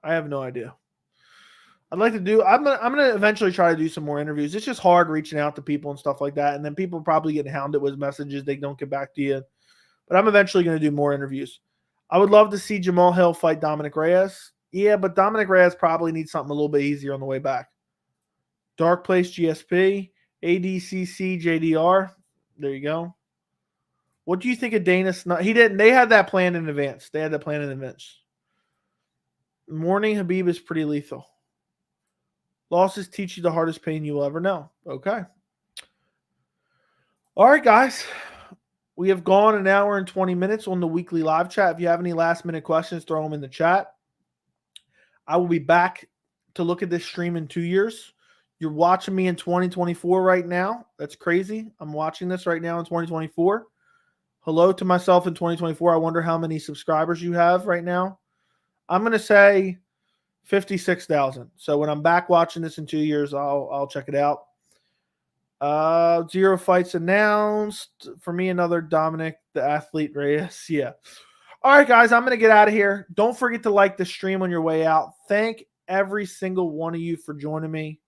I'd like to do. I'm gonna eventually try to do some more interviews. It's just hard reaching out to people and stuff like that, and then people probably getting hounded with messages. They don't get back to you. But I'm eventually gonna do more interviews. I would love to see Jamal Hill fight Dominic Reyes. Yeah, but Dominic Reyes probably needs something a little bit easier on the way back. Dark Place GSP, ADCC JDR. There you go. What do you think of Dana Snyder? He didn't. They had that plan in advance. Morning Khabib is pretty lethal. Losses teach you the hardest pain you will ever know. Okay. All right, guys. We have gone an hour and 20 minutes on the weekly live chat. If you have any last-minute questions, throw them in the chat. I will be back to look at this stream in 2 years. You're watching me in 2024 right now. That's crazy. I'm watching this right now in 2024. Hello to myself in 2024. I wonder how many subscribers you have right now. I'm going to say 56,000. So when I'm back watching this in 2 years, I'll check it out. 0 fights announced. For me, another Dominic, the athlete Reyes. Yeah. All right, guys, I'm going to get out of here. Don't forget to like the stream on your way out. Thank every single one of you for joining me.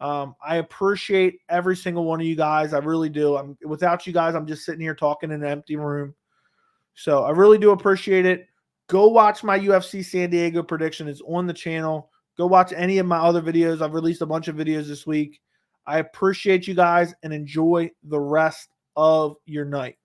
I appreciate every single one of you guys. I really do. Without you guys, I'm just sitting here talking in an empty room. So I really do appreciate it. Go watch my UFC San Diego prediction. It's on the channel. Go watch any of my other videos. I've released a bunch of videos this week. I appreciate you guys and enjoy the rest of your night.